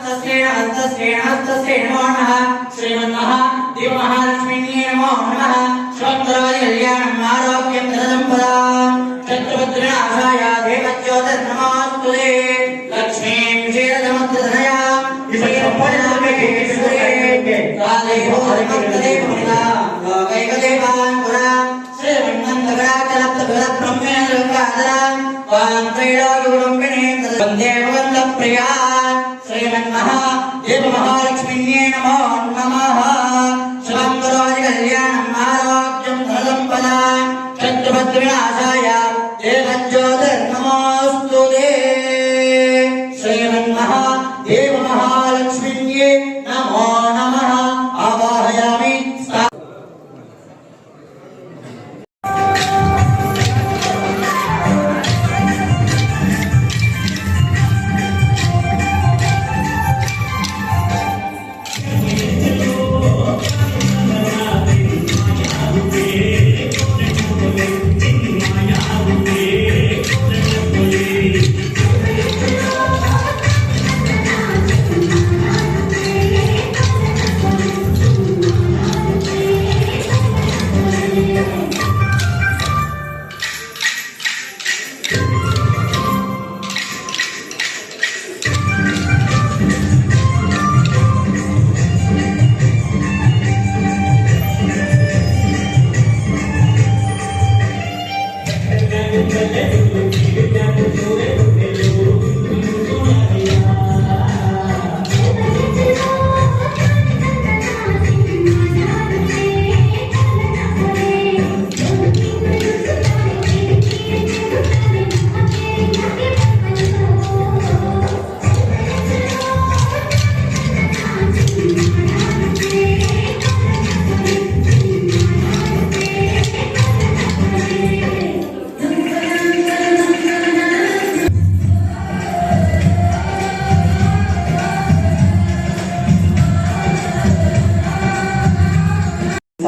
तस्मै नमो नमः श्रीमन्महादेवमहालक्ष्मीन्यै नमो नमः श्रोत्रकल्याणम् आरोग्यं धनसम्पदाम् चतुर्भुजनाथाय देवज्योतिर्नमोऽस्तुते लक्ष्मीं क्षीरसमुद्रधनयाम् लोकैकदेवान् पुराम् श्रीमन्नन्दकराचलब्धब्रह्मेन्द्रगङ्गाधराम् त्वां त्रैलोक्यकुटुम्बिनीं वन्दे भगवन्तप्रियान् श्रीमन्महादेवमहालक्ष्मीन्यै नमो नमः शुभं करोति कल्याणम् आरोग्यं धनसम्पदाम् शत्रुभद्रविनाशाय देवज्योतिर्नमोऽस्तुते श्रीमन्महादेवमहालक्ष्मीन्यै नमो नमः आवाहयामि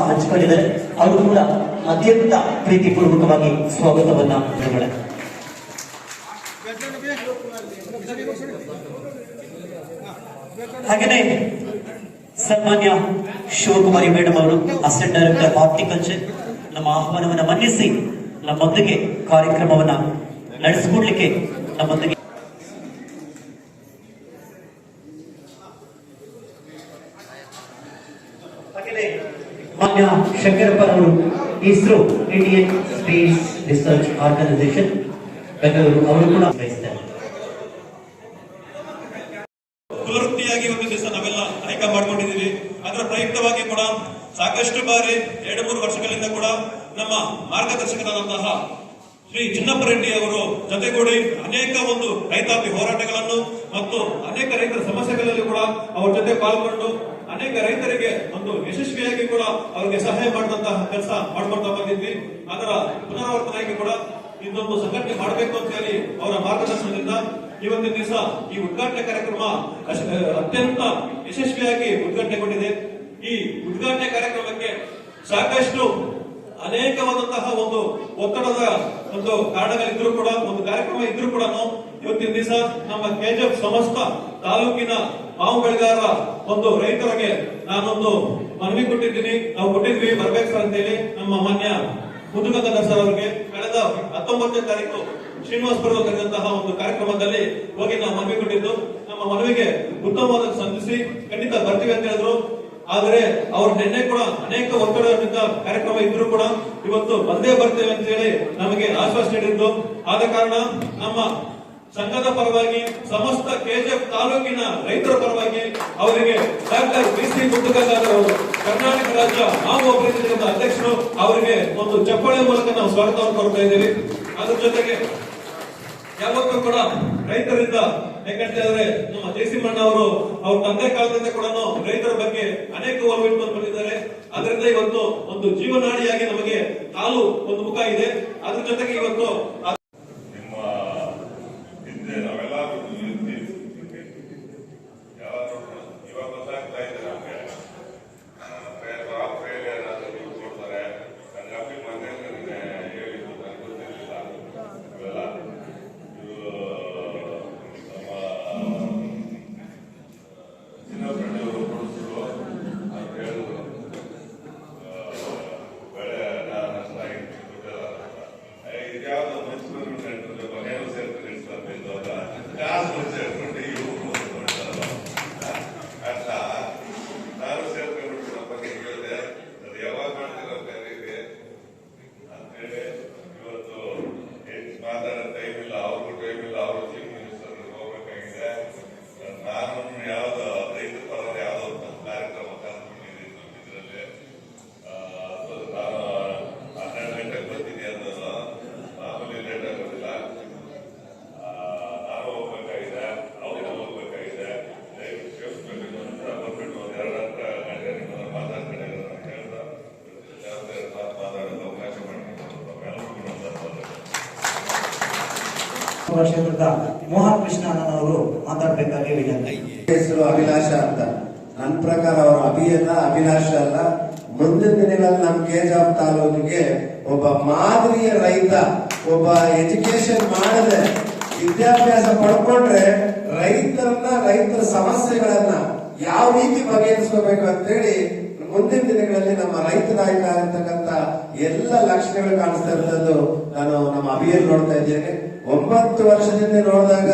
ಹಂಚಿಕೊಂಡಿದ್ದಾರೆ. ಅವರು ಕೂಡ ಅತ್ಯಂತ ಪ್ರೀತಿಪೂರ್ವಕವಾಗಿ ಸ್ವಾಗತವನ್ನ ನೀಡಿದ್ದಾರೆ. ಹಾಗೆಯೇ ಸನ್ಮಾನ್ಯ ಶಿವಕುಮಾರಿ ಮೇಡಮ್ ಅವರು ಅಸಿಸ್ಟೆಂಟ್ ಡೈರೆಕ್ಟರ್ ಹಾರ್ಟಿಕಲ್ಚರ್ ನಮ್ಮ ಆಹ್ವಾನವನ್ನು ಮನ್ನಿಸಿ ನಮ್ಮೊಂದಿಗೆ ಕಾರ್ಯಕ್ರಮವನ್ನ ನಡೆಸಿಕೊಡ್ಲಿಕ್ಕೆ ನಮ್ಮೊಂದಿಗೆ ಮಾನ್ಯ ಶಂಕರಪ್ಪ ಅವರು ISRO Indian space research organisation Bengaluru ಅವರು ಕೂಡ ಬಯಸ್ತಾರೆ. ಕುಲವೃತ್ತಿಯಾಗಿ ಒಂದು ದಿವಸ ನಾವೆಲ್ಲ ಆಯ್ಕೆ ಮಾಡ್ಕೊಂಡಿದ್ದೀವಿ. ಅದರ ಪ್ರಯುಕ್ತವಾಗಿ ಕೂಡ ಸಾಕಷ್ಟು ಬಾರಿ 2-3 ವರ್ಷಗಳಿಂದ ಕೂಡ ನಮ್ಮ ಮಾರ್ಗದರ್ಶಕರಾದಂತಹ ಶ್ರೀ ಚಿನ್ನಪ್ಪ ರೆಡ್ಡಿ ಅವರು ಜೊತೆಗೂಡಿ ಅನೇಕ ಒಂದು ರೈತಾಪಿ ಹೋರಾಟಗಳನ್ನು ಮತ್ತು ಅನೇಕ ರೈತರ ಸಮಸ್ಯೆಗಳಲ್ಲಿ ಕೂಡ ಅವರ ಜೊತೆ ಪಾಲ್ಗೊಂಡು ಅನೇಕ ರೈತರಿಗೆ ಒಂದು ಯಶಸ್ವಿಯಾಗಿ ಕೂಡ ಅವರಿಗೆ ಸಹಾಯ ಮಾಡಿದಂತಹ ಕೆಲಸ ಮಾಡ್ಕೊಳ್ತಾ ಬಂದಿದ್ವಿ. ಅದರ ಪುನರಾವರ್ತನೆಯಾಗಿ ಕೂಡ ಇದೊಂದು ಸಂಘಟನೆ ಮಾಡಬೇಕು ಅಂತ ಹೇಳಿ ಅವರ ಮಾರ್ಗದರ್ಶನದಿಂದ ಇವತ್ತಿನ ದಿವಸ ಈ ಉದ್ಘಾಟನೆ ಕಾರ್ಯಕ್ರಮ ಅತ್ಯಂತ ಯಶಸ್ವಿಯಾಗಿ ಉದ್ಘಾಟನೆಗೊಂಡಿದೆ. ಈ ಉದ್ಘಾಟನೆ ಕಾರ್ಯಕ್ರಮಕ್ಕೆ ಸಾಕಷ್ಟು ಅನೇಕವಾದಂತಹ ಒಂದು ಒತ್ತಡದ ಒಂದು ಕಾರಣಗಳಿದ್ರು ಕೂಡ ಒಂದು ಕಾರ್ಯಕ್ರಮ ಇದ್ರೂ ಕೂಡ ಇವತ್ತಿನ ದಿವಸ ನಮ್ಮ ಕೆಜಿಎಫ್ ಸಮಸ್ತ ತಾಲೂಕಿನ ಮಾವು ಬೆಳೆಗಾರ ಒಂದು ರೈತರಿಗೆ ನಾನೊಂದು ಮನವಿ ಕೊಟ್ಟಿದ್ದೀನಿ. ನಾವು ಕೊಟ್ಟಿದ್ವಿ ಬರ್ಬೇಕು ಸರ್ ಅಂತ ಹೇಳಿ ನಮ್ಮ ಮಾನ್ಯ ಮುದುಗಂಗಾಧರ್ ಸರ್ ಅವರಿಗೆ ಕಳೆದ 19ನೇ ತಾರೀಕು ಶ್ರೀನಿವಾಸಪುರ ಕರೆದಂತಹ ಒಂದು ಕಾರ್ಯಕ್ರಮದಲ್ಲಿ ಹೋಗಿ ನಾವು ಮನವಿ ಕೊಟ್ಟಿದ್ದು. ನಮ್ಮ ಮನವಿಗೆ ಉತ್ತಮವಾದ ಸ್ಪಂದಿಸಿ ಖಂಡಿತ ಬರ್ತೀವಿ ಅಂತ ಹೇಳಿದ್ರು. ಆದರೆ ಅವ್ರು ನಿನ್ನೆ ಕೂಡ ಅನೇಕ ಒತ್ತಡದಿಂದ ಕಾರ್ಯಕ್ರಮ ಇದ್ರು ಕೂಡ ಇವತ್ತು ಬಂದೇ ಬರ್ತೇವೆ ಅಂತ ಹೇಳಿ ನಮಗೆ ಆಶ್ವಾಸನೆ ನೀಡಿದ್ದು. ಆದ ಕಾರಣ ನಮ್ಮ ಸಂಘದ ಪರವಾಗಿ ಸಮಸ್ತ ಕೆಜಿಎಫ್ ತಾಲೂಕಿನ ರೈತರ ಪರವಾಗಿ ಅವರಿಗೆ ಡಾಕ್ಟರ್ ಬಿ.ಸಿ. ಮುದ್ದುಗಂಗಾಧರ್ ಅವರು ಕರ್ನಾಟಕ ರಾಜ್ಯ ಮಾವು ಅಭಿವೃದ್ಧಿ ನಿಗಮದ ಅಧ್ಯಕ್ಷರು ಅವರಿಗೆ ಒಂದು ಚಪ್ಪಾಳೆ ಮೂಲಕ ನಾವು ಸ್ವಾಗತವನ್ನು ಕೊಡ್ತಾ ಇದ್ದೀವಿ. ಅದ್ರ ಜೊತೆಗೆ ಯಾವತ್ತೂ ಕೂಡ ರೈತರಿಂದ ಯಾಕಂತ ಹೇಳಿದ್ರೆ ನಮ್ಮ ಜಯಸಿಂಹಣ್ಣ ಅವರು ಅವ್ರ ತಂದೆ ಕಾಲದಿಂದ ಕೂಡ ರೈತರ ಬಗ್ಗೆ ಅನೇಕ ಒಲವು ಇಟ್ಕೊಂಡು ಬಂದಿದ್ದಾರೆ. ಅದರಿಂದ ಇವತ್ತು ಒಂದು ಜೀವನಾಡಿಯಾಗಿ ನಮಗೆ ಹಾಲು ಒಂದು ಮುಖ ಇದೆ. ಅದ್ರ ಜೊತೆಗೆ ಇವತ್ತು ವಿಧಾನಸಭಾ ಕ್ಷೇತ್ರದ ಮೋಹನ್ ಕೃಷ್ಣನವರು ಮಾತಾಡಬೇಕಾಗಿ ವಿನಂತಿ. ಹೆಸರು ಅಭಿಲಾಷ ಅಂತ. ನನ್ನ ಪ್ರಕಾರ ಅವರ ಅಭಿಯಲ್ಲ, ಅಭಿಲಾಷ ಅಲ್ಲ. ಮುಂದಿನ ದಿನಗಳಲ್ಲಿ ನಮ್ಮ ಕೆಜಾಪ್ ತಾಲೂಕಿಗೆ ಒಬ್ಬ ಮಾದರಿಯ ರೈತ, ಒಬ್ಬ ಎಜುಕೇಶನ್ ಮಾಡದೆ ವಿದ್ಯಾಭ್ಯಾಸ ಪಡ್ಕೊಂಡ್ರೆ ರೈತರ ಸಮಸ್ಯೆಗಳನ್ನ ಯಾವ ರೀತಿ ಬಗೆಹರಿಸ್ಕೋಬೇಕು ಅಂತೇಳಿ ಮುಂದಿನ ದಿನಗಳಲ್ಲಿ ನಮ್ಮ ರೈತ ನಾಯಕ ಆಗಿರ್ತಕ್ಕಂಥ ಎಲ್ಲ ಲಕ್ಷಣಗಳು ಕಾಣಿಸ್ತಾ ಇರ್ತದ್ದು ನಾನು ನಮ್ಮ ಅಭಿಯಲ್ಲಿ ನೋಡ್ತಾ ಇದ್ದೇನೆ. 9 ವರ್ಷದಿಂದ ನೋಡಿದಾಗ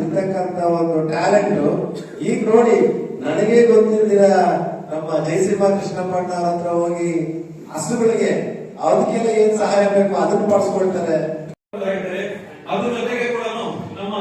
ಇರ್ತಕ್ಕಂಥ ಒಂದು ಟ್ಯಾಲೆಂಟ್ ಈಗ ನೋಡಿ ನನಗೆ ಗೊತ್ತಿಲ್ದಿರ ನಮ್ಮ ಜಯಸಿಂಹ ಕೃಷ್ಣಪ್ಪಣ್ಣ ಅವ್ರ ಹತ್ರ ಹೋಗಿ ಹಸುಗಳಿಗೆ ಅದಕ್ಕೆಲ್ಲ ಏನ್ ಸಹಾಯ ಬೇಕು ಅದನ್ನು ಮಾಡಿಸ್ಕೊಳ್ತಾರೆ. ಅದ್ರ ಜೊತೆಗೆ ಕೂಡ ನಮ್ಮ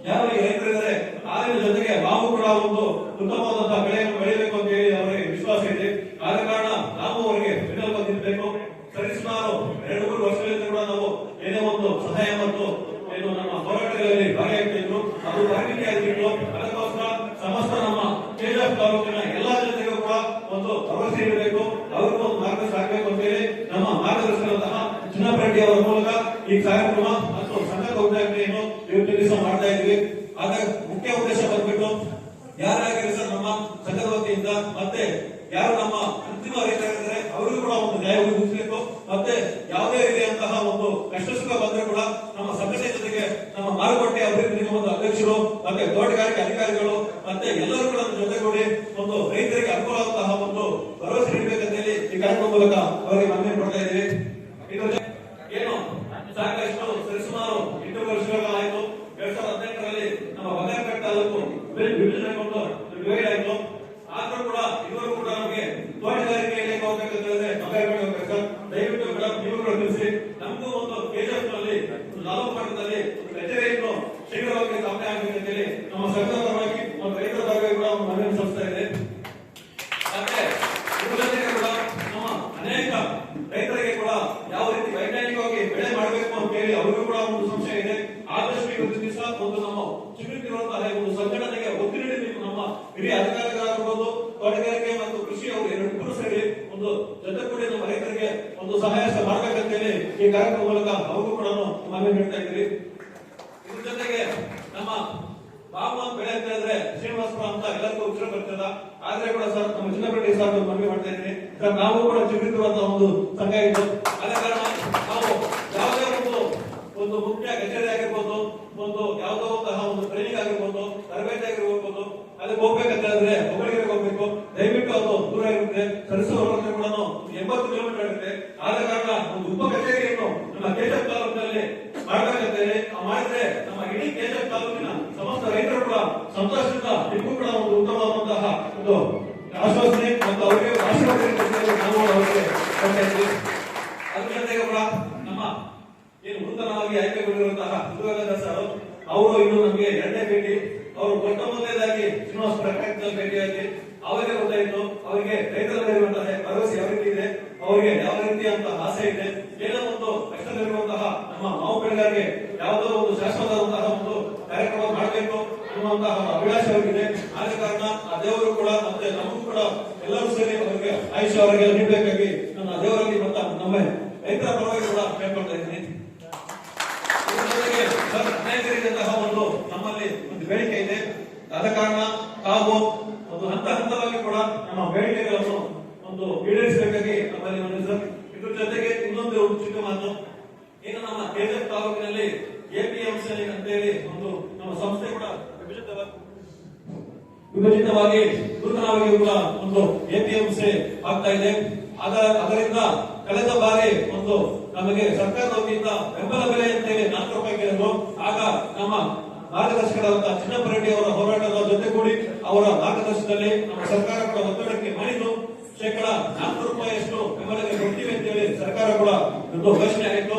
ಯಾವ ರೈತರಿದ್ದಾರೆ ಅದರ ಜೊತೆಗೆ ನಾವು ಕೂಡ ಒಂದು ಉತ್ತಮವಾದಂತಹ ಬೆಳೆಯನ್ನು ಬೆಳೆಯಬೇಕು ಅಂತ ಹೇಳಿ ಅವರಿಗೆ ವಿಶ್ವಾಸ ಇದೆ. ಆದ ಕಾರಣ ನಾವು ಅವರಿಗೆ ಬೆನ್ನೆಲುಬು ಬಂದಿರಬೇಕು. ಸರಿಸುಮಾರು 2-3 ವರ್ಷಗಳಿಂದ ಕೂಡ ನಾವು ಏನೇ ಒಂದು ಸಹಾಯ ಮತ್ತು ಏನು ನಮ್ಮ ಹೋರಾಟಗಳಲ್ಲಿ ಭಾಗಿಯಾಗ್ತಿದ್ರು, ಅದು ಭಾಗಿಕೆ ಆಗಿತ್ತು. ಅದಕ್ಕೋಸ್ಕರ ಸಮಸ್ತ ನಮ್ಮ ಕೆಜಾಪ್ ತಾಲೂಕಿನ ಎಲ್ಲಾ ಜನತೆಗೂ ಕೂಡ ಒಂದು ಭರವಸೆ ಇರಬೇಕು, ಅವ್ರಿಗೂ ಒಂದು ಮಾರ್ಗದರ್ಶನ ಆಗಬೇಕು ಅಂತ ಹೇಳಿ ನಮ್ಮ ಮಾರ್ಗದರ್ಶನದಂತಹ ಚಿನ್ನಪ್ಪರೆಡ್ಡಿ ಅವರ ಮೂಲಕ ಈ ಕಾರ್ಯಕ್ರಮ ಮತ್ತು ಸಂಘದ ಉದ್ಘಾಟನೆಯನ್ನು ಇವತ್ತು ದಿವಸ ಮಾಡ್ತಾ ಇದ್ವಿ. ಆದ ಮುಖ್ಯ ಉದ್ದೇಶ ಬಂದ್ಬಿಟ್ಟು ಯಾರಾಗಿರಿ ಸರ್ ನಮ್ಮ ಸಂಘದ ವತಿಯಿಂದ ಮತ್ತೆ ಯಾರು ನಮ್ಮ ಅಂತಿಮ ರೈತರಿದ್ದಾರೆ ಅವರಿಗೂ ಕೂಡ ಒಂದು ನ್ಯಾಯ ಒದಗಿಸಬೇಕು. ಮತ್ತೆ ಯಾವುದೇ ರೀತಿಯಂತಹ ಒಂದು ಕಷ್ಟ ಸುಖ ಬಂದ್ರೆ ಕೂಡ ನಮ್ಮ ಸಂಘಟನೆ ಜೊತೆಗೆ ನಮ್ಮ ಮಾರುಕಟ್ಟೆ ಅಭಿವೃದ್ಧಿ ನಿಗಮದ ಅಧ್ಯಕ್ಷರು ಮತ್ತೆ ತೋಟಗಾರಿಕೆ ಅಧಿಕಾರಿಗಳು ಮತ್ತೆ ಎಲ್ಲರೂ ಕೂಡ ಜೊತೆಗೂಡಿ ಒಂದು ರೈತರಿಗೆ ಅನುಕೂಲವಾದಂತಹ ಒಂದು ಭರವಸೆ ನೀಡಬೇಕಂತ ಹೇಳಿ ಈ ಕಾರ್ಯಕ್ರಮ ಮೂಲಕ ಅವರಿಗೆ ಮನವಿ ಮಾಡ್ತಾ ಇದ್ದೀವಿ. ಏನು ಸಾಕಷ್ಟು ಸರಿಸುಮಾರು 8 ವರ್ಷಗಳಾಯಿತು. 2018ರಲ್ಲಿ ನಮ್ಮ ಬಗಾರಪೇಟೆ ತಾಲೂಕು ವಿಭಜನೆಗೊಂಡು ಡಿವೈಡ್ ಆಯಿತು. ಆದ್ರೂ ಕೂಡ ಇದುವರೆಗೂ ಕೂಡ ನಮಗೆ ತೋಟಗಾರಿಕೆಯಲ್ಲಿ ಹೋಗ್ಬೇಕಂತ ಹೇಳಿದ್ರೆ ಬಗಾರಪೇಟೆ ಹೋಗ್ಬೇಕು ಸರ್. ದಯವಿಟ್ಟು ಮೇಡಮ್ ನೀವು ಕೂಡ ತಿಳಿಸಿ ನಮಗೂ ಒಂದು ಕೆಜಾಪ್ ನಲ್ಲಿ ಲಾಭಪಾಠದಲ್ಲಿ ಕಚೇರಿಯನ್ನು ಶೀಘ್ರವಾಗಿ ಸ್ಥಾಪನೆ ಆಗಬೇಕಂತ ಹೇಳಿ ನಮ್ಮ ಸರ್ಕಾರದ ಪರವಾಗಿ ಮತ್ತು ರೈತರ ಪರವಾಗಿ ಕೂಡ ಒಂದು ಮನವಿ ಸಲ್ಲಿಸ್ತಾ ಇದೆ. ಮತ್ತೆ ಇದ್ರ ಜೊತೆಗೆ ಕೂಡ ನಮ್ಮ ಅನೇಕ ರೈತರಿಗೆ ಕೂಡ ಯಾವ ರೀತಿ ವೈಜ್ಞಾನಿಕವಾಗಿ ಬೆಳೆ ಮಾಡಬೇಕು ಅಂತ ಹೇಳಿ ಅವರಿಗೂ ಕೂಡ ಒಂದು ಸಂಶಯ ಇದೆ. ಆದಷ್ಟು ಇವತ್ತು ದಿವಸ ಒಂದು ನಮ್ಮ ಚಿಗುರುತ್ತಿರುವಂತಹ ಒಂದು ಸಂಘಟನೆಗೆ ಒತ್ತು ನೀಡಿ ನಮ್ಮ ಹಿರಿಯ ಅಧಿಕಾರಿಗಳಾಗಿರ್ಬೋದು, ತೋಟಗಾರಿಕೆ ಮತ್ತು ಕೃಷಿ ಅವರು ಎರಡೂ ಸೇರಿ ಒಂದು ಜೊತೆ ಕೂಡಿ ನಮ್ಮ ರೈತರಿಗೆ ಒಂದು ಸಹಾಯ ಮಾಡಬೇಕಂತ ಹೇಳಿ ಈ ಕಾರ್ಯಕ್ರಮ ಮೂಲಕ ಅವ್ರಿಗೂ ಕೂಡ ಮನವಿ ನೀಡ್ತಾ ಇದ್ದೀವಿ. ಇದ್ರ ಜೊತೆಗೆ ನಮ್ಮ ಬಾಬು ಬೆಳೆ ಅಂತ ಹೇಳಿದ್ರೆ ಶ್ರೀನಿವಾಸಪುರ ಅಂತ ಎಲ್ಲರಿಗೂ ಉತ್ತರ ಬರ್ತದ. ಆದ್ರೆ ಕೂಡ ಸರ್ ನಮ್ಮ ಚಿನ್ನಪರೆಡ್ಡಿ ಸರ್ ಮನವಿ ಮಾಡ್ತಾ ಇದ್ದೀನಿ ಸರ್, ನಾವು ಕೂಡ ಚಿಗುರುತ್ತಿರುವಂತಹ ಒಂದು ಸಂಘ ಇತ್ತು. ಆದ ಕಾರಣ ನಾವು ಯಾವುದೇ ಒಂದು ಮುಖ್ಯ ಕಚೇರಿ ಆಗಿರ್ಬೋದು, ಒಂದು ಯಾವುದೋ ಒಂದು ಟ್ರೈನಿಂಗ್ ಆಗಿರ್ಬೋದು, ತರಬೇತಿ ಆಗಿರ್ಬೋದು, ಅದಕ್ಕೆ ಹೋಗ್ಬೇಕಂತ ಹೇಳಿದ್ರೆ ಹುಬ್ಬಳ್ಳಿಗೆ ಹೋಗ್ಬೇಕು. ದಯವಿಟ್ಟು ಅದು ದೂರ ಇರುತ್ತೆ. ಸರಿಸುವವರೆಗೆ ಕೂಡ 80 ಕಿಲೋಮೀಟರ್ ಆಗುತ್ತೆ. ಆದ ಕಾರಣ ಒಂದು ಉಪ ಕಚೇರಿಯನ್ನು ನಮ್ಮ ಕೆಜಾಪ್ ತಾಲೂಕಿನಲ್ಲಿ ಮಾಡಬೇಕಂತ ಹೇಳಿ ಮಾಡಿದ್ರೆ ನಮ್ಮ ಇಡೀ ಕೆಜಾಪ್ ತಾಲೂಕಿನ ಸಮಸ್ತ ರೈತರು ಕೂಡ ಸಂತೋಷದಿಂದ ನಿಮಗೂ ಕೂಡ ಒಂದು ಉತ್ತಮವಾದಂತಹ ಒಂದು ಆಶ್ವಾಸನೆ ಮತ್ತು ಅವರಿಗೆ ಆಶೀರ್ವಾದ ನಾವು ಅವರಿಗೆ ಕೊಡ್ತಾ ಇದ್ದೀವಿ. ಅದ್ರ ಜೊತೆಗೆ ಕೂಡ ನಮ್ಮ ಏನು ನೂತನವಾಗಿ ಆಯ್ಕೆಗೊಂಡಿರುವಂತಹ ಸರ್ ಅವರು ಇನ್ನು ನಮಗೆ 2ನೇ ಭೇಟಿ. ಅವರು ಮೊಟ್ಟ ಮೊದಲನೇದಾಗಿ ಶ್ರೀನಿವಾಸಪುರ ಭೇಟಿಯಾಗಿ ಅವರಿಗೆ ಗೊತ್ತಾಯಿತು ಅವರಿಗೆ ರೈತರಲ್ಲಿರುವಂತಹ ಭರವಸೆ ಯಾವ ರೀತಿ ಇದೆ, ಅವರಿಗೆ ಯಾವ ರೀತಿಯಂತಹ ಆಸೆ ಇದೆ, ಏನೋ ಒಂದು ಕಷ್ಟದಲ್ಲಿರುವಂತಹ ನಮ್ಮ ಮಾವು ಬೆಳೆಗಾರರಿಗೆ ಯಾವುದೋ ಒಂದು ಶಾಶ್ವತವಾದಂತಹ ಒಂದು ಕಾರ್ಯಕ್ರಮ ಮಾಡಬೇಕು ಅನ್ನುವಂತಹ ಅಭಿಲಾಷ ಅವರಿಗಿದೆ. ಆದ ಕಾರಣ ಆ ದೇವರು ಕೂಡ ಮತ್ತೆ ನಮಗೂ ಕೂಡ ಎಲ್ಲರೂ ಸೇರಿ ಅವರಿಗೆ ಆಯುಷ್ಯ ಅವರಿಗೆ ನೀಡಬೇಕಾಗಿ ನನ್ನ ದೇವರಲ್ಲಿ ಮತ್ತು ನಮ್ಮ ರೈತರ ಪರವಾಗಿ ಕೂಡ ಕೇಳ್ಕೊಳ್ತಾ ಇದ್ದೀನಿ. ಅನೇಕರಿದಂತಹ ಒಂದು ನಮ್ಮಲ್ಲಿ ಒಂದು ಬೇಡಿಕೆ ಇದೆ. ಆದ ಕಾರಣ ತಾವು ಒಂದು ಹಂತವಾಗಿ ಕೂಡ ನಮ್ಮ ಬೇಡಿಕೆಗಳನ್ನು ಒಂದು ಈಡೇರಿಸಬೇಕಾಗಿ ನಮ್ಮಲ್ಲಿ ಒಂದು ಸರ್. ಇದ್ರ ಜೊತೆಗೆ ಇನ್ನೊಂದು ಚಿಕ್ಕ ಮಾತು, ಏನು ನಮ್ಮ ಕೆಜಾಪ್ ತಾಲೂಕಿನಲ್ಲಿ ಎಪಿಎಂಸಿ ಅಂತ ಹೇಳಿ ಒಂದು ನಮ್ಮ ಸಂಸ್ಥೆ ಕೂಡ ವಿಭಜಿತವಾಗಿ ನೂತನವಾಗಿ ಕೂಡ ಒಂದು ಎಪಿಎಂಸಿ ಆಗ್ತಾ ಇದೆ. ಅದರಿಂದ ಕಳೆದ ಬಾರಿ ಒಂದು ನಮಗೆ ಸರ್ಕಾರದ ವತಿಯಿಂದ ಬೆಂಬಲ ಬೆಲೆ ಅಂತ ಹೇಳಿ 4 ರೂಪಾಯಿ ಕೇಳಿದ್ರು. ಆಗ ನಮ್ಮ ಮಾರ್ಗದರ್ಶಕರಾದಂತಹ ಚಿನ್ನಪ್ಪರೆಡ್ಡಿ ಅವರ ಹೋರಾಟದ ಜೊತೆಗೂಡಿ ಅವರ ಮಾರ್ಗದರ್ಶನದಲ್ಲಿ ನಮ್ಮ ಸರ್ಕಾರ ಕೂಡ ಒತ್ತಡಕ್ಕೆ ಮಾಡಿದ್ದು ₹4 ರೂಪಾಯಿಯಷ್ಟು ಬೆಂಬಲಕ್ಕೆ ಕೊಡ್ತೀವಿ ಅಂತ ಹೇಳಿ ಸರ್ಕಾರ ಕೂಡ ಒಂದು ಘೋಷಣೆ ಆಗಿತ್ತು.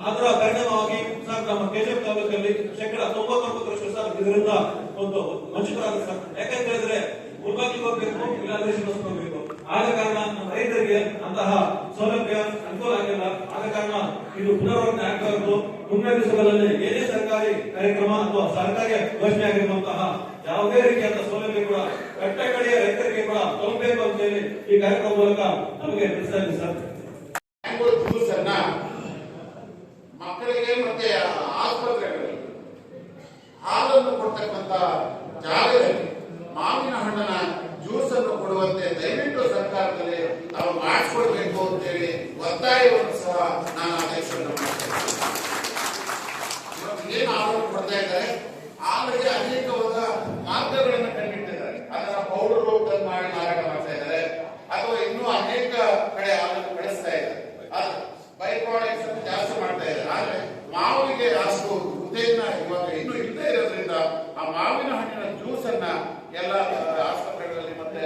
ಅದರ ಪರಿಣಾಮವಾಗಿ ಸರ್ ನಮ್ಮ ಕೆಜಾಪ್ ತಾಲೂಕಲ್ಲಿ ₹99 ಸರ್ ಇದರಿಂದ ಒಂದು ವಂಚಿತರಾಗುತ್ತೆ ಸರ್. ಯಾಕಂತ ಹೇಳಿದ್ರೆ ಮುಲ್ಬಾಗಿಲಿಗೆ ಹೋಗ್ಬೇಕು, ಇಲ್ಲಾಂದ್ರೆ ಹೋಗ್ಬೇಕು. ಆದ ಕಾರಣ ನಮ್ಮ ರೈತರಿಗೆ ಅಂತಹ ಸೌಲಭ್ಯ ಅನುಕೂಲ ಆಗಿಲ್ಲ. ಆದ ಕಾರಣ ಇದು ಪುನರಾವರ್ತನೆ ಆಗಬಾರದು. ಮುಂದಿನ ದಿವಸಗಳಲ್ಲಿ ಏನೇ ಸರ್ಕಾರಿ ಕಾರ್ಯಕ್ರಮ ಅಥವಾ ಸರ್ಕಾರಿ ಘೋಷಣೆ ಆಗಿರುವಂತಹ ಯಾವುದೇ ರೀತಿಯಾದ ಸೌಲಭ್ಯ ಕೂಡ ಕಟ್ಟಕಡೆಯ ರೈತರಿಗೆ ಕೂಡ ತಲುಪಬೇಕು ಅಂತ ಹೇಳಿ ಈ ಕಾರ್ಯಕ್ರಮ ಮೂಲಕ ನಮಗೆ ತಿಳಿಸ್ತಾ ಇದ್ದೀವಿ ಸರ್. ಮಕ್ಕಳಿಗೆ ಮತ್ತೆ ಆಸ್ಪತ್ರೆಗಳಲ್ಲಿ ಮೆಡಿಸನ್ ಎಲ್ಲ ಆಸ್ಪತ್ರೆಗಳಲ್ಲಿ ಮತ್ತೆ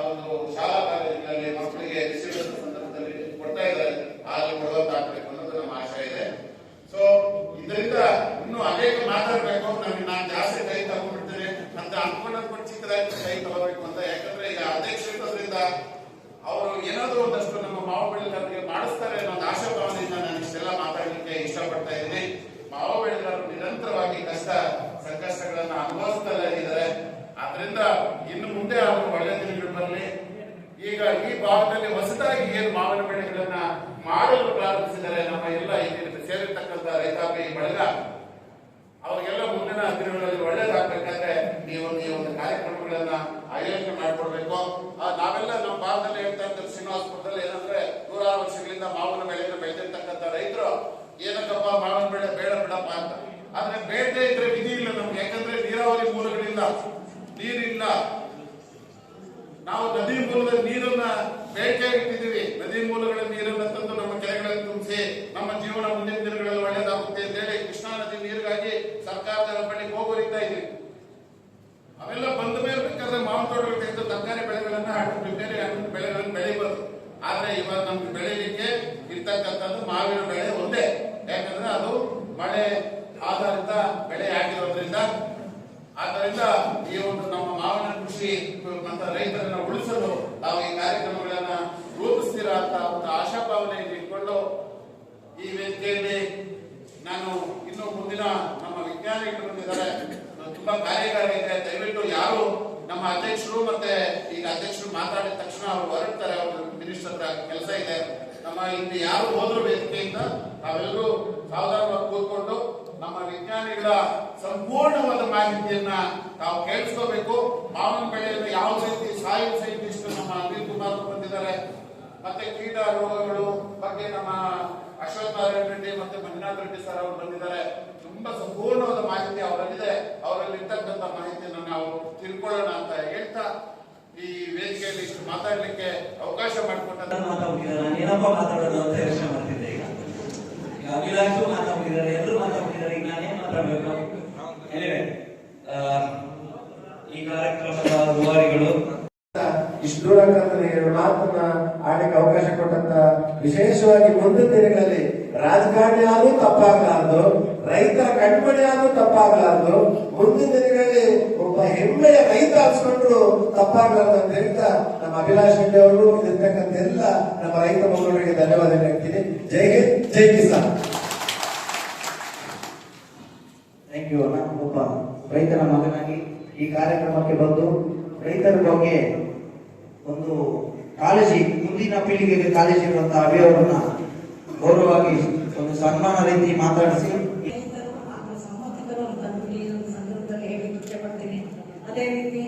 ಒಂದು ಶಾಲಾ ಕಾಲೇಜುಗಳಲ್ಲಿ ಮಕ್ಕಳಿಗೆ ಶಿಬಿರದ ಸಂದರ್ಭದಲ್ಲಿ ಕೊಡ್ತಾ ಇದ್ದಾರೆ. ಹಾಗೆ ಕೊಡುವಂತಾಗಬೇಕು ಅನ್ನೋದು ನಮ್ಮ ಆಶಯ ಇದೆ. ಸೊ ಇದರಿಂದ ಇನ್ನೂ ಅನೇಕ ಮಾತಾಡಬೇಕು. ನಾನು ಜಾಸ್ತಿ ಕೈ ತಗೊಂಡ್ಬಿಡ್ತೇನೆ ಅಂತ ಅನ್ಕೊಂಡ್ ಚಿಕ್ಕದಾಗಿ ಕೈ ತಗೋಬೇಕು ಅಂತ. ಯಾಕಂದ್ರೆ ಈಗ ಅಧ್ಯಕ್ಷರಿಂದ ಅವರು ಏನಾದ್ರು ಒಂದಷ್ಟು ನಮ್ಮ ಮಾವ ಬೆಳೆಗಾರರಿಗೆ ಮಾಡಿಸ್ತಾರೆ ಅನ್ನೋ ಒಂದು ಆಶಾಭಾವನೆಯಿಂದ ನಾನು ಇಷ್ಟೆಲ್ಲ ಮಾತಾಡಲಿಕ್ಕೆ ಇಷ್ಟಪಡ್ತಾ ಇದ್ದೀನಿ. ಮಾವ ಬೆಳೆಗಾರರು ನಿರಂತರವಾಗಿ ಸಂಕಷ್ಟಗಳನ್ನ ಅನುಭವಿಸ್ತಾ ಇದ್ದಾರೆ. ಆದ್ರಿಂದ ಇನ್ನು ಮುಂದೆ ಅವರು ಒಳ್ಳೆ ದಿನಗಳು ಬರಲಿ. ಈಗ ಈ ಭಾಗದಲ್ಲಿ ಹೊಸದಾಗಿ ಏನು ಮಾವಿನ ಬೆಳೆಗಳನ್ನ ಮಾಡಲು ಪ್ರಾರಂಭಿಸಿದರೆ ನಮ್ಮ ಎಲ್ಲ ಇಲ್ಲಿ ಸೇರಿರ್ತಕ್ಕಂಥ ರೈತಾಪಿ ಬಳಗ ಅವರಿಗೆಲ್ಲ ಮುಂದಿನ ದಿನಗಳಲ್ಲಿ ಒಳ್ಳೇದಾಗಬೇಕಾದ್ರೆ ನೀವು ಒಂದು ಕಾರ್ಯಕ್ರಮಗಳನ್ನ ಆಯೋಜನೆ ಮಾಡಿಕೊಡ್ಬೇಕು. ನಾವೆಲ್ಲ ನಮ್ಮ ಭಾಗದಲ್ಲಿ ಹೇಳ್ತಾ ಇರ್ತಾರೆ, ಶ್ರೀನಿವಾಸಪುರದಲ್ಲಿ ಏನಂದ್ರೆ 100 ವರ್ಷಗಳಿಂದ ಮಾವಿನ ಬೆಳೆಯನ್ನು ಬೆಳೆದಿರ್ತಕ್ಕಂಥ ರೈತರು ಏನಕ್ಕಪ್ಪ ಮಾವಿನ ಬೆಳೆ ಬೇಡ ಬಿಡಪ್ಪ ಅಂತ. ಆದ್ರೆ ಬೇಡದೇ ಇದ್ರೆ ವಿಧಿ ಇಲ್ಲ ನಮ್ಗೆ. ಯಾಕಂದ್ರೆ ನೀರಾವರಿ ಮೂಲಗಳಿಂದ ನೀರಿಲ್ಲ. ನಾವು ನದಿ ಮೂಲದ ನೀರನ್ನ ಬೇಡಿಕೆ ಇಟ್ಟಿದ್ದೀವಿ. ನದಿ ಮೂಲಗಳ ನೀರನ್ನ ತಂದು ನಮ್ಮ ಕೆರೆಗಳಲ್ಲಿ ತುಂಬಿಸಿ ನಮ್ಮ ಜೀವನ ಮುಂದಿನ ದಿನಗಳಲ್ಲಿ ಒಳ್ಳೇದಾಗುತ್ತೆ ಅಂತ ಹೇಳಿ ಕೃಷ್ಣಾ ನದಿ ನೀರಿಗಾಗಿ ಸರ್ಕಾರದ ಬಳಿಗೆ ಹೋಗೋರಿತಾ ಇದ್ದೀವಿ. ಅವೆಲ್ಲ ಬಂದ ಮೇಲೆ ಬೇಕಾದ್ರೆ ಮಾವಿನ ತೋಟಗಳು ತೆಗೆದು ತರಕಾರಿ ಬೆಳೆಗಳನ್ನ ಬೇರೆ ಹಣ್ಣಿನ ಬೆಳೆಗಳನ್ನ ಬೆಳಿಬಹುದು. ಆದ್ರೆ ಇವಾಗ ನಮ್ಗೆ ಬೆಳಿಲಿಕ್ಕೆ ಇರ್ತಕ್ಕಂಥದ್ದು ಮಾವಿನ ಬೆಳೆ ಒಂದೇ. ಯಾಕಂದ್ರೆ ಅದು ಮಳೆ ಆಧಾರಿತ ಬೆಳೆ ಆಗಿರೋದ್ರಿಂದ. ಆದ್ದರಿಂದ ಈ ಒಂದು ನಮ್ಮ ಮಾವಿನ ಕೃಷಿ ಮತ್ತು ರೈತರನ್ನ ಉಳಿಸಲು ನಾವು ಈ ಕಾರ್ಯಕ್ರಮಗಳನ್ನ ರೂಪಿಸ್ತೀರಾ ಅಂತ ಒಂದು ಆಶಾಭಾವನೆಯನ್ನು ಇಟ್ಕೊಂಡು ಈ ವೇದಿಕೆಯಲ್ಲಿ ನಾನು ಇನ್ನು ಮುಂದಿನ ನಮ್ಮ ವಿಜ್ಞಾನಿಗಳು ಬಂದಿದ್ದಾರೆ, ತುಂಬಾ ಕಾರ್ಯಗಾರ ಇದೆ. ದಯವಿಟ್ಟು ಯಾರು ನಮ್ಮ ಅಧ್ಯಕ್ಷರು ಮತ್ತೆ ಈಗ ಅಧ್ಯಕ್ಷರು ಮಾತಾಡಿದ ತಕ್ಷಣ ಅವರು ಹೊರಡ್ತಾರೆ, ಅವರು ಮಿನಿಸ್ಟರ್ ಹತ್ರ ಕೆಲಸ ಇದೆ. ನಮ್ಮ ಇಲ್ಲಿ ಯಾರು ಹೋದ್ರು ವೇದಿಕೆಯಿಂದ ತಾವೆಲ್ಲರೂ ಸಾವಧಾನವಾಗಿ ಕೂತ್ಕೊಂಡು ನಮ್ಮ ವಿಜ್ಞಾನಿಗಳ ಸಂಪೂರ್ಣವಾದ ಮಾಹಿತಿಯನ್ನ ತಾವು ಕೇಳಿಸ್ಕೋಬೇಕು. ಮಾವಿನ ಬೆಳೆಯನ್ನು ಯಾವ ರೀತಿ ಸಾಯಿಲ್ ಸೈಂಟಿಸ್ಟ್ ನಮ್ಮ ಅನಿಲ್ ಕುಮಾರ್ ಬಂದಿದ್ದಾರೆ, ಮತ್ತೆ ಕೀಟ ರೋಗಗಳು ಬಗ್ಗೆ ನಮ್ಮ ಅಶ್ವಥ್ ನಾರಾಯಣ ರೆಡ್ಡಿ ಮತ್ತೆ ಮಂಜುನಾಥ್ ರೆಡ್ಡಿ ಸರ್ ಅವರು ಬಂದಿದ್ದಾರೆ. ತುಂಬಾ ಸಂಪೂರ್ಣವಾದ ಮಾಹಿತಿ ಅವರಲ್ಲಿದೆ. ಅವರಲ್ಲಿ ಇರ್ತಕ್ಕಂಥ ಮಾಹಿತಿಯನ್ನು ನಾವು ತಿಳ್ಕೊಳ್ಳೋಣ ಅಂತ ಹೇಳ್ತಾ ಈ ವೇದಿಕೆಯಲ್ಲಿ ಇಷ್ಟು ಮಾತಾಡ್ಲಿಕ್ಕೆ ಅವಕಾಶ ಮಾಡಿಕೊಟ್ಟ ಏನಪ್ಪ ಮಾತಾಡೋದು ಅಂತ ಯೋಚನೆ ಮಾಡ್ತಿದ್ದೆ. ಈಗ ಅಭಿಲಾಷು ಮಾತಾಡ್ತಿದ್ದಾರೆ, ಎಲ್ಲರೂ ಮಾತಾಡ್ತಿದ್ದಾರೆ. ಈಗ ನಾನೇನ್ ಮಾತಾಡ್ಬೇಕು? ಎನಿವೆ, ಈ ಕಾರ್ಯಕ್ರಮದ ರೂವಾರಿಗಳು ಇಷ್ಟು ದೂರ ಎರಡು ಮಾತನ್ನ ಆಡಕ್ಕೆ ಅವಕಾಶ ಕೊಟ್ಟಂತ, ವಿಶೇಷವಾಗಿ ಮುಂದಿನ ದಿನಗಳಲ್ಲಿ ರಾಜಕಾರಣಿ ಆದ್ರೂ ತಪ್ಪಾಗಲಾರ್ದು, ರೈತರ ಕಣ್ಮಣಿ ಆದ್ರೂ ತಪ್ಪಾಗಲಾರ್ದು, ಮುಂದಿನ ದಿನಗಳಲ್ಲಿ ಒಬ್ಬ ಹೆಮ್ಮೆಯ ರೈತ ಅನ್ಸ್ಕೊಂಡ್ರು ತಪ್ಪಾಗಲಾರ್ದು ಅಂತ ಹೇಳ್ತಾ ನಮ್ಮ ಅಭಿಲಾಷ್ ರೆಡ್ಡಿ ಅವರು ಇರ್ತಕ್ಕಂಥ ಎಲ್ಲ ನಮ್ಮ ರೈತ ಬಂಧುಗಳಿಗೆ ಧನ್ಯವಾದ ಹೇಳ್ತೀನಿ. ಜೈ ಹಿಂದ್, ಜೈ ಕಿಸಾನ್. Thank you. ನಾನು ಒಬ್ಬ ರೈತನ ಮಗನಾಗಿ ಈ ಕಾರ್ಯಕ್ರಮಕ್ಕೆ ಬಂದು ರೈತರ ಬಗ್ಗೆ ಒಂದು ಕಾಳಜಿ, ಮುಂದಿನ ಪೀಳಿಗೆಗೆ ಕಾಳಜಿ ಇರುವಂತಹ ಅಭಿಯವರನ್ನ ಗೌರವವಾಗಿ ಒಂದು ಸನ್ಮಾನ ರೀತಿ ಮಾತಾಡಿಸಿ ಸಂಬಂಧಿಕರು ಸಂದರ್ಭದಲ್ಲಿ ಹೇಳಿ ಇಷ್ಟಪಡ್ತೀನಿ. ಅದೇ ರೀತಿ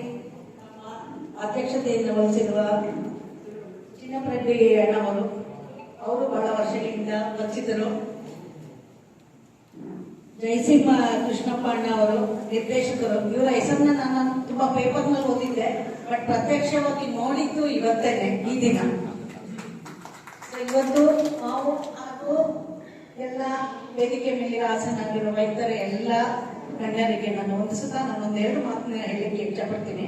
ಅಧ್ಯಕ್ಷತೆಯನ್ನು ವಹಿಸಿರುವ ಚಿನ್ನಪ್ಪರೆಡ್ಡಿ ಅಣ್ಣವರು, ಅವರು ಬಹಳ ವರ್ಷಗಳಿಂದ ಪರಿಚಿತರು. ಜಯಸಿಂಹ ಕೃಷ್ಣಪ್ಪ ಅಣ್ಣ ಅವರು ನಿರ್ದೇಶಕರು. ಇವರ ಹೆಸರನ್ನ ನಾನು ತುಂಬಾ ಪೇಪರ್ ನಲ್ಲಿ ಓದಿದ್ದೆ, ಬಟ್ ಪ್ರತ್ಯಕ್ಷವಾಗಿ ನೋಡಿದ್ದು ಇವತ್ತೇನೆ, ಈ ದಿನ. ಇವತ್ತು ನಾವು ಹಾಗೂ ಎಲ್ಲ ವೇದಿಕೆ ಮೇಲೆ ಆಸನಾಗಿರುವ ರೈತರ ಎಲ್ಲ ಗಣ್ಯರಿಗೆ ನಾನು ವಂದಿಸುತ್ತಾ ನಾನೊಂದೆರಡು ಮಾತನ್ನ ಹೇಳಲಿಕ್ಕೆ ಇಷ್ಟಪಡ್ತೀನಿ.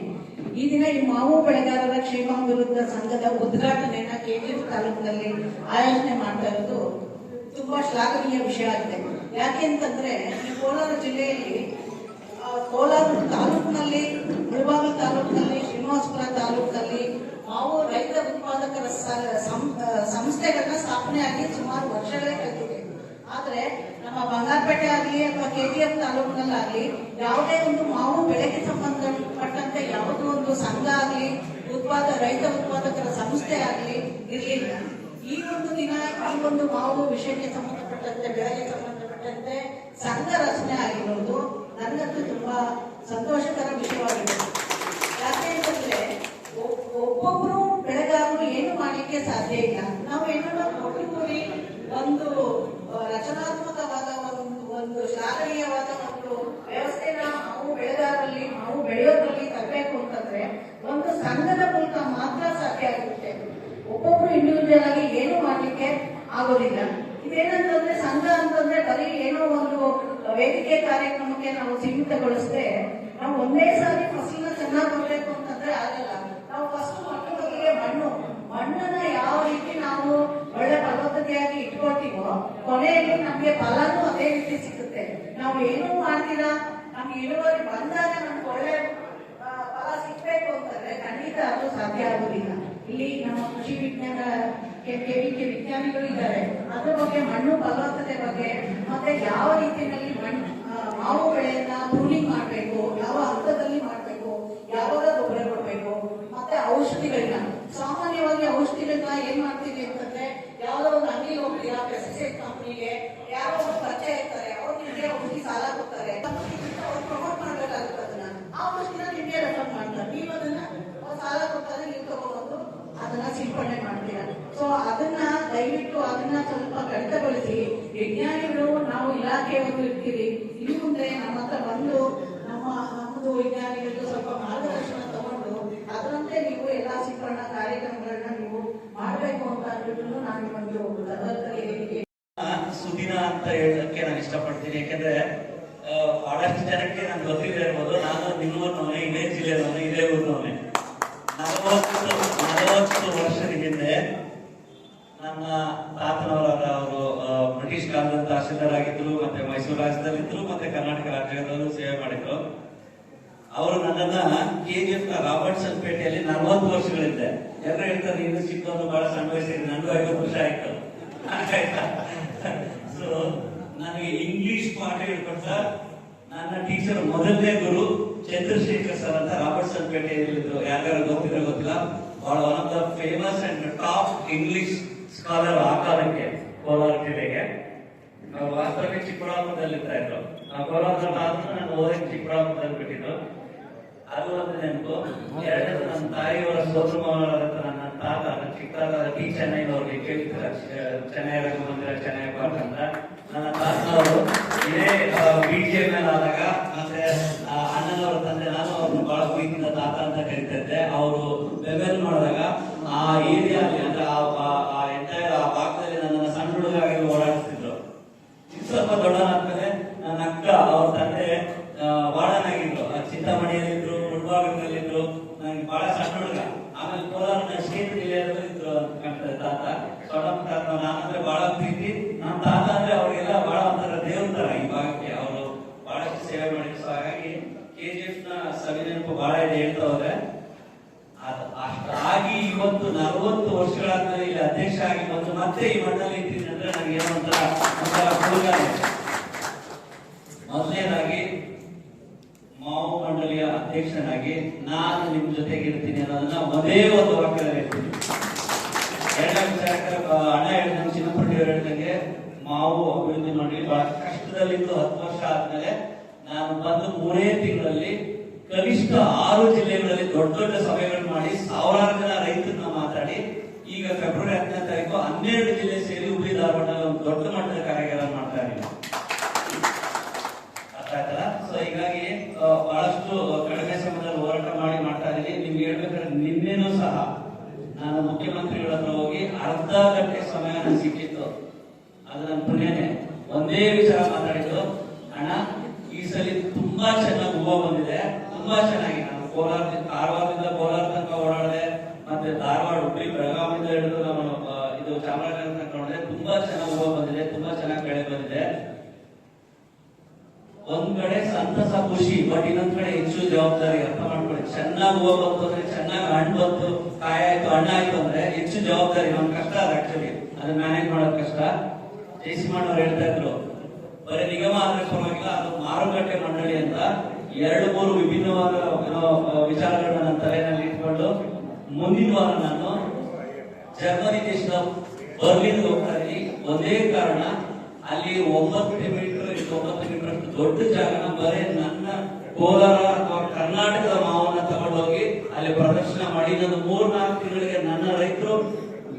ಈ ದಿನ ಈ ಮಾವು ಬೆಳೆಗಾರರ ಕ್ಷೇಮಾಭಿವೃದ್ಧ ಸಂಘದ ಉದ್ಘಾಟನೆಯನ್ನ ಕೆಜಿಎಫ್ ತಾಲೂಕಿನಲ್ಲಿ ಆಯೋಜನೆ ಮಾಡ್ತಾ ಇರೋದು ತುಂಬಾ ಶ್ಲಾಘನೀಯ ವಿಷಯ ಆಗಿದೆ. ಯಾಕೆ ಅಂತಂದ್ರೆ ಈ ಕೋಲಾರ ಜಿಲ್ಲೆಯಲ್ಲಿ ಕೋಲಾರ ತಾಲೂಕಿನಲ್ಲಿ, ಮುಳಬಾಗಿಲು ತಾಲೂಕಿನಲ್ಲಿ, ಶ್ರೀನಿವಾಸಪುರ ತಾಲೂಕಿನಲ್ಲಿ ಮಾವು ರೈತ ಉತ್ಪಾದಕರ ಸಂಸ್ಥೆಗಳನ್ನ ಸ್ಥಾಪನೆ ಆಗಿ ಸುಮಾರು ವರ್ಷಗಳೇ ಕಳೆದಿದೆ. ಆದ್ರೆ ನಮ್ಮ ಬಂಗಾರಪೇಟೆ ಆಗಲಿ ಅಥವಾ ಕೆಜಿಎಫ್ ತಾಲೂಕಿನಲ್ಲಾಗ್ಲಿ ಯಾವುದೇ ಒಂದು ಮಾವು ಬೆಳೆಗೆ ಸಂಬಂಧಪಟ್ಟಂತೆ ಯಾವುದೋ ಒಂದು ಸಂಘ ಆಗಲಿ, ರೈತ ಉತ್ಪಾದಕರ ಸಂಸ್ಥೆ ಆಗಲಿ ಇರಲಿಲ್ಲ. ಈ ಒಂದು ದಿನ ಈ ಒಂದು ಮಾವು ವಿಷಯಕ್ಕೆ ಸಂಬಂಧಪಟ್ಟಂತೆ, ಬೆಳೆಗೆ ಸಂಬಂಧಪಟ್ಟಂತೆ ಸಂಘ ರಚನೆ ಆಗಿರೋದು ನನಗಂತೂ ತುಂಬಾ ಸಂತೋಷಕರ ವಿಷಯವಾಗಿದೆ. ಯಾಕೆ ಅಂತಂದ್ರೆ ಒಬ್ಬೊಬ್ರು ಬೆಳೆಗಾರರು ಏನು ಮಾಡ್ಲಿಕ್ಕೆ ಸಾಧ್ಯ ಇಲ್ಲ. ನಾವು ಏನಾದ್ರು ಒಟ್ಟುಗೂಡಿ ಒಂದು ರಚನಾತ್ಮಕವಾದ ಒಂದು ಶ್ಲಾಘನೀಯವಾದ ಒಂದು ವ್ಯವಸ್ಥೆನ ನಾವು ಬೆಳೆಗಾರರಲ್ಲಿ, ನಾವು ಬೆಳೆಯೋದ್ರಲ್ಲಿ ತರಬೇಕು ಅಂತಂದ್ರೆ ಒಂದು ಸಂಘದ ಮೂಲಕ ಮಾತ್ರ ಸಾಧ್ಯ ಆಗುತ್ತೆ. ಒಬ್ಬೊಬ್ರು ಇಂಡಿವಿಜುವಲ್ ಆಗಿ ಏನು ಮಾಡ್ಲಿಕ್ಕೆ ಆಗೋದಿಲ್ಲ. ಇದೇನಂತಂದ್ರೆ ಸಂಘ ಅಂತಂದ್ರೆ ಬರೀ ಏನೋ ಒಂದು ವೇದಿಕೆ ಕಾರ್ಯಕ್ರಮಕ್ಕೆ ನಾವು ಸೀಮಿತಗೊಳಿಸದೆ ನಾವು ಒಂದೇ ಸಾರಿ ಫಸಲ್ ನಮ್ಗೆ ಇಳುವರಿ ಬಂದಾಗ ನಮ್ಗೆ ಒಳ್ಳೆ ಫಲ ಸಿಗ್ಬೇಕು ಅಂತಂದ್ರೆ ಖಂಡಿತ ಅದು ಸಾಧ್ಯ ಆಗುದಿಲ್ಲ. ಇಲ್ಲಿ ನಮ್ಮ ಕೃಷಿ ವಿಜ್ಞಾನ ಕೆವಿಕೆ ವಿಜ್ಞಾನಿಗಳು ಇದ್ದಾರೆ. ಅದ್ರ ಬಗ್ಗೆ ಮಣ್ಣು ಫಲವತ್ತತೆ ಬಗ್ಗೆ ಮತ್ತೆ ಯಾವ ರೀತಿಯಲ್ಲಿ ಮಾವು ಬೆಳೆಯನ್ನ ಪ್ರೂನಿಂಗ್ ಮಾಡ್ಬೇಕು, ಯಾವ ಹಂತದಲ್ಲಿ ಮಾಡ್ಬೇಕು, ಯಾವಾಗ ಗೊಬ್ಬರ ಕೊಡ್ಬೇಕು, ಮತ್ತೆ ಔಷಧಿಗಳನ್ನ ಸಾಮಾನ್ಯವಾಗಿ ಔಷಧಿಗಳನ್ನ ಏನ್ ಮಾಡ್ತೀವಿ ಅಂತಂದ್ರೆ ಯಾವ್ದೋ ಒಂದು ಅಂಗಡಿಗೆ ಹೋಗ್ತೀರಾ, ಪೆಸ್ಟಿಸೈಡ್ ಕಂಪ್ನಿಗೆ ಯಾರೋ ಒಂದು ಪರಿಚಯ ಇರ್ತಾರೆ, ಅವ್ರು ನಿಮ್ಗೆ ಔಷಧಿ ಸಾಲ ಕೊಡ್ತಾರೆ, ಪ್ರಮೋಟ್ ಮಾಡ್ಬೇಕಾಗುತ್ತೆ. ಅದನ್ನ ಆ ಔಷಧಿನ ನಿಮ್ಗೆ ರೆಫರ್ ಮಾಡ್ತಾರೆ, ನೀವು ಅದನ್ನ ಸಾಲ ಕೊಡ್ತಾರೆ, ನೀವು ತಗೊಂಡು ಅದನ್ನ ಸಿಂಪಡಣೆ ಮಾಡ್ತೀರಾ. ಸೊ ಅದನ್ನ ದಯವಿಟ್ಟು ಅದನ್ನ ಸ್ವಲ್ಪ ಕಡಿತಗೊಳಿಸಿ. ವಿಜ್ಞಾನಿಗಳು ನಾವು ಇಲಾಖೆಯವರು ಇರ್ತೀವಿ, ಇನ್ನು ಮುಂದೆ ನಮ್ಮ ಹತ್ರ ಬಂದು ನಮ್ಮದು ವಿಜ್ಞಾನಿಗಳು ಸ್ವಲ್ಪ ಮಾರ್ಗದರ್ಶನ ತಗೊಂಡು ಅದರಂತೆ ನೀವು ಎಲ್ಲಾ ಸಿಂಪಡಣಾ ಕಾರ್ಯಕ್ರಮಗಳನ್ನ ನೀವು ಮಾಡ್ಬೇಕು ಅಂತ ಅಂದ್ಬಿಟ್ಟು ನಾನು ನಿಮ್ಮೊಂದು ಗದಗದಲ್ಲಿ ಹೇಳಿಕೆ ಸುದಿನ ಅಂತ ಹೇಳಕ್ಕೆ ನಾನು ಇಷ್ಟಪಡ್ತೀನಿ. ಯಾಕಂದ್ರೆ ಬಹಳಷ್ಟು ಜನಕ್ಕೆ ನಾನು ಗೊತ್ತಿದೆ ಇರ್ಬೋದು, ನಾನು ನಿಮ್ಮೂರ್ನವನೇ, ಇದೇ ಜಿಲ್ಲೆನವನೇ, ಇದೇ ಊರಿನವನೇ. 40 ವರ್ಷದ ಹಿಂದೆ ನನ್ನ ತಾತನವರು ಬ್ರಿಟಿಷ್ ಕಾಲದ ತಹಶೀಲ್ದಾರ್ ಆಗಿದ್ರು, ಮತ್ತೆ ಮೈಸೂರು ರಾಜ್ಯದಲ್ಲಿದ್ರು, ಮತ್ತೆ ಕರ್ನಾಟಕ ರಾಜ್ಯದಲ್ಲೂ ಸೇವೆ ಮಾಡಿದ್ರು. ಅವರು ನನ್ನನ್ನ KGF ರಾಬರ್ಟ್ಸನ್ ಪೇಟೆಯಲ್ಲಿ 40 ವರ್ಷಗಳಿದ್ದೆ. ಎಲ್ಲರೂ ಹೇಳ್ತಾರೆ ಇನ್ನು ಚಿಕ್ಕವನು ಬಹಳ ಸಣ್ಣ ವಯಸ್ಸಿದೆ, ನನಗೂ 50 ವರ್ಷ ಆಯ್ತು. ಸೊ ನನಗೆ ಇಂಗ್ಲಿಷ್ ಪಾಠ ಹೇಳ್ಕೊಟ್ಟ ನನ್ನ ಟೀಚರ್ ಮೊದಲನೇ ಗುರು ಚಂದ್ರಶೇಖರ್ ಸರ್ ಅಂತ ರಾಬರ್ಟ್ಸನ್ ಪೇಟೆಯಲ್ಲಿದ್ರು. ಯಾರ್ಯಾರು ಗೊತ್ತಿದ್ರೆ ಗೊತ್ತಿಲ್ಲ, ಬಹಳ one of the famous and top English scholar ಆ ಕಾಲಕ್ಕೆ ಕೋಲಾರ ಜಿಲ್ಲೆಗೆ. ನಾವು ವಾಸ್ತವಕ್ಕೆ ಚಿಕ್ಕಬಳ್ಳಾಪುರದಲ್ಲಿ ಇರ್ತಾ ಇದ್ರು. ಕೋಲಾರದಲ್ಲಿ ಆದ್ರೂ ನಾನು ಓದಕ್ಕೆ ಚಿಕ್ಕಬಳ್ಳಾಪುರದಲ್ಲಿ ಬಿಟ್ಟಿದ್ದು. ಅದು ಒಂದು ನೆನಪು. ಎರಡನೇದು ನನ್ನ ತಾಯಿಯವರ ಸೋದರ ಮಾವನವರ ನನ್ನ ತಾತ, ನನ್ನ ಚಿಕ್ಕ ತಾತ ಟಿ ಚೆನ್ನೈನವ್ರಿಗೆ ಕೇಳ್ತಾರೆ, ಚೆನ್ನೈ ಮಂದಿರ ಚೆನ್ನೈ ಪಾಠ ಅಂತ. ನನ್ನ ತಾತನವರು ಇದೇ BGML ಆದಾಗ ಮತ್ತೆ ಅಣ್ಣನವರ ತಂದೆ, ನಾನು ಅವ್ರನ್ನ ಬಹಳ ಪ್ರೀತಿಯಿಂದ ತಾತ ಅಂತ ಕರಿತಿದ್ದೆ. ಅವರು ಬೆವೆಲ್ ಮಾಡಿದಾಗ ಆ ಏರಿಯಾದಲ್ಲಿ ಅಂದ್ರೆ ಆ ಎಂಟೈರ್ ಆ ಭಾಗದಲ್ಲಿ ನನ್ನನ್ನು ಸಣ್ಣ ಹುಡುಗಾಗಿ ಓಡಾಡಿಸ್ತಿದ್ರು. ಸ್ವಲ್ಪ ದೊಡ್ಡನಾದ್ಮೇಲೆ ನನ್ನ ಅಕ್ಕ ಅವ್ರ ತಂದೆ ವಾರ್ಡನಾಗಿದ್ರು, ಚಿಂತಾಮಣಿಯಲ್ಲಿದ್ರು, ಮುಳ್ಬಾಗಿಲಿನಲ್ಲಿದ್ರು. ನನಗೆ ಬಹಳ ಸಣ್ಣ ಹುಡುಗ. ಆಮೇಲೆ ಕೋಲಾರ ಶ್ರೀಮಂತ ಜಿಲ್ಲೆಯಲ್ಲೂ ಇದ್ರು ಅಂತ ಕಾಣ್ತದೆ ತಾತ. ಸೊಡಪ್ಪ ತಾತ ನಾನಂದ್ರೆ ಬಹಳ ಪ್ರೀತಿ. ನನ್ನ ತಾತ ಅಂದ್ರೆ ಅವ್ರಿಗೆಲ್ಲ ಬಹಳ ಒಂಥರ ದೇವ್ರ ತರ ಈ ಭಾಗಕ್ಕೆ. ಅವರು ಬಹಳಷ್ಟು ಸೇವೆ ಮಾಡಿದ್ರು. ಸೊ ಹಾಗಾಗಿ KGF ನ ಸವಿ ನೆನಪು ಬಹಳ ಇದೆ ಹೇಳ್ತಾ ಹೋದ್ರೆ. ಅಷ್ಟಾಗಿ ಇವತ್ತು 40 ವರ್ಷಗಳಾದ್ಮೇಲೆ ಇಲ್ಲಿ ಅಧ್ಯಕ್ಷ ಆಗಿ ಬಂದು ಮತ್ತೆ ಈ ಮಣ್ಣಲ್ಲಿ ಇರ್ತೀನಿ ಅಂದ್ರೆ ನನಗೆ ಏನೋ ಒಂಥರ ಹುಡುಗನೆ. ಮೊದಲನೇದಾಗಿ ಮಾವು ಮಂಡಳಿಯ ಅಧ್ಯಕ್ಷನಾಗಿ ನಾನು ನಿಮ್ ಜೊತೆಗೆ ಇರ್ತೀನಿ ಅನ್ನೋದನ್ನ ಒಂದೇ ಒಂದು ವಾಕ್ಯದಲ್ಲಿ ಹೇಳ್ತೀನಿ. ಎರಡನೇ ವಿಚಾರಕ್ಕೆ ಅಣ್ಣ ಹೇಳಿದಂಗೆ, ಚಿನ್ನಪಟ್ಟಿ ಹೇಳಿದಂಗೆ, ಮಾವು ಅಭಿವೃದ್ಧಿ ಮಂಡಳಿ ಬಹಳ ಕಷ್ಟದಲ್ಲಿದ್ದು 10 ವರ್ಷ ಆದ್ಮೇಲೆ ನಾನು ಬಂದು 3 ತಿಂಗಳಲ್ಲಿ ಕನಿಷ್ಠ 6 ಜಿಲ್ಲೆಗಳಲ್ಲಿ ದೊಡ್ಡ ದೊಡ್ಡ ಸಭೆಗಳು ಮಾಡಿ ಸಾವಿರಾರು ಜನ ರೈತರನ್ನ ಮಾತಾಡಿ ಈಗ ಫೆಬ್ರವರಿ 10ನೇ ತಾರೀಕು 12 ಜಿಲ್ಲೆ ಸೇರಿ ಹುಬ್ಳಿ ಧಾರವಾಡದಲ್ಲಿ ಒಂದು ದೊಡ್ಡ ಮಟ್ಟದ ಕಾರ್ಯಾಗಾರ ಮಾಡ್ತಾ ಇದ್ದೀವಿ. ಅರ್ಥ ಆಯ್ತಲ್ಲ? ಸೊ ಹೀಗಾಗಿ ಬಹಳಷ್ಟು ಕಡಿಮೆ ಸಮಯದಲ್ಲಿ ಹೋರಾಟ ಮಾಡಿ ಮಾಡ್ತಾ ಇದೀನಿ. ನಿಮ್ಗೆ ಹೇಳ್ಬೇಕಾದ್ರೆ ನಿನ್ನೆನೂ ಸಹ ನಾನು ಮುಖ್ಯಮಂತ್ರಿಗಳ ಹತ್ರ ಹೋಗಿ ಅರ್ಧ ಗಂಟೆ ಸಮಯ ನನಗೆ ಸಿಕ್ಕಿತ್ತು. ಅದು ನನ್ನ ಪುಣ್ಯನೇ. ಒಂದೇ ವಿಚಾರ ಮಾತಾಡಿದ್ದು, ಅಣ್ಣ ಈ ಸಲ ತುಂಬಾ ಚೆನ್ನಾಗಿ ಹೂವು ಬಂದಿದೆ, ತುಂಬಾ ಚೆನ್ನಾಗಿ. ನಾನು ಕಾರವಾರದಿಂದ ಕೋಲಾರ ತನಕ ಓಡಾಡಿದೆ, ಮತ್ತೆ ಧಾರವಾಡ, ಹುಬ್ಳಿ, ಬೆಳಗಾವಿಯಿಂದ ಹಿಡಿದು ನಾನು ಇದು ಚಾಮರಾಜನಗರ ತನಕ ನೋಡಿದೆ. ತುಂಬಾ ಚೆನ್ನಾಗಿ ಹೂವು ಬಂದಿದೆ, ತುಂಬಾ ಚೆನ್ನಾಗಿ ಬೆಳೆ ಬಂದಿದೆ. ಒಂದ್ ಕಡೆ ಸಂತಸ, ಖುಷಿ, ಬಟ್ ಇನ್ನೊಂದ್ ಕಡೆ ಹೆಚ್ಚು ಜವಾಬ್ದಾರಿ. ಅರ್ಥ ಮಾಡ್ಕೊಳ್ಳಿ. ಚೆನ್ನಾಗಿ ಹೂವು ಬಂತು ಅಂದ್ರೆ, ಚೆನ್ನಾಗಿ ಹಣ್ಣು ಬಂತು, ಕಾಯಿ ಆಯ್ತು, ಹಣ್ಣಾಯ್ತು ಅಂದ್ರೆ ಹೆಚ್ಚು ಜವಾಬ್ದಾರಿ. ನಮ್ ಕಷ್ಟ ಅದು ಆಕ್ಚುಲಿ, ಅದನ್ನ ಮ್ಯಾನೇಜ್ ಮಾಡೋದ್ ಕಷ್ಟ. ಜಯಸಿಂಹಣ್ಣವ್ರು ಹೇಳ್ತಾ ಇದ್ರು, ಬರೀ ನಿಗಮ ಆದ್ರೆ ಪರವಾಗಿಲ್ಲ, ಅದು ಮಾರುಕಟ್ಟೆ ಮಂಡಳಿ ಅಂತ 2-3 ವಿಭಿನ್ನವಾದ ವಿಚಾರಗಳನ್ನ ನನ್ನ ತಲೆಯಲ್ಲಿ ಇಟ್ಕೊಂಡು ಮುಂದಿನ ವಾರ ನಾನು ಜರ್ಮನಿ ದೇಶದ ಬರ್ಲಿನ್ ಹೋಗ್ತಾ ಇದ್ದೀನಿ. ಒಂದೇ ಕಾರಣ, ಅಲ್ಲಿ 9 ಮೀಟರ್ ಅಷ್ಟು ದೊಡ್ಡ ಜಾಗನ ಬರೀ ನನ್ನ ಕೋಲಾರ ಅಥವಾ ಕರ್ನಾಟಕದ ಮಾವನ್ನ ತಗೊಂಡೋಗಿ ಅಲ್ಲಿ ಪ್ರದರ್ಶನ ಮಾಡಿ, ನನ್ನ 3-4 ತಿಂಗಳಿಗೆ ನನ್ನ ರೈತರು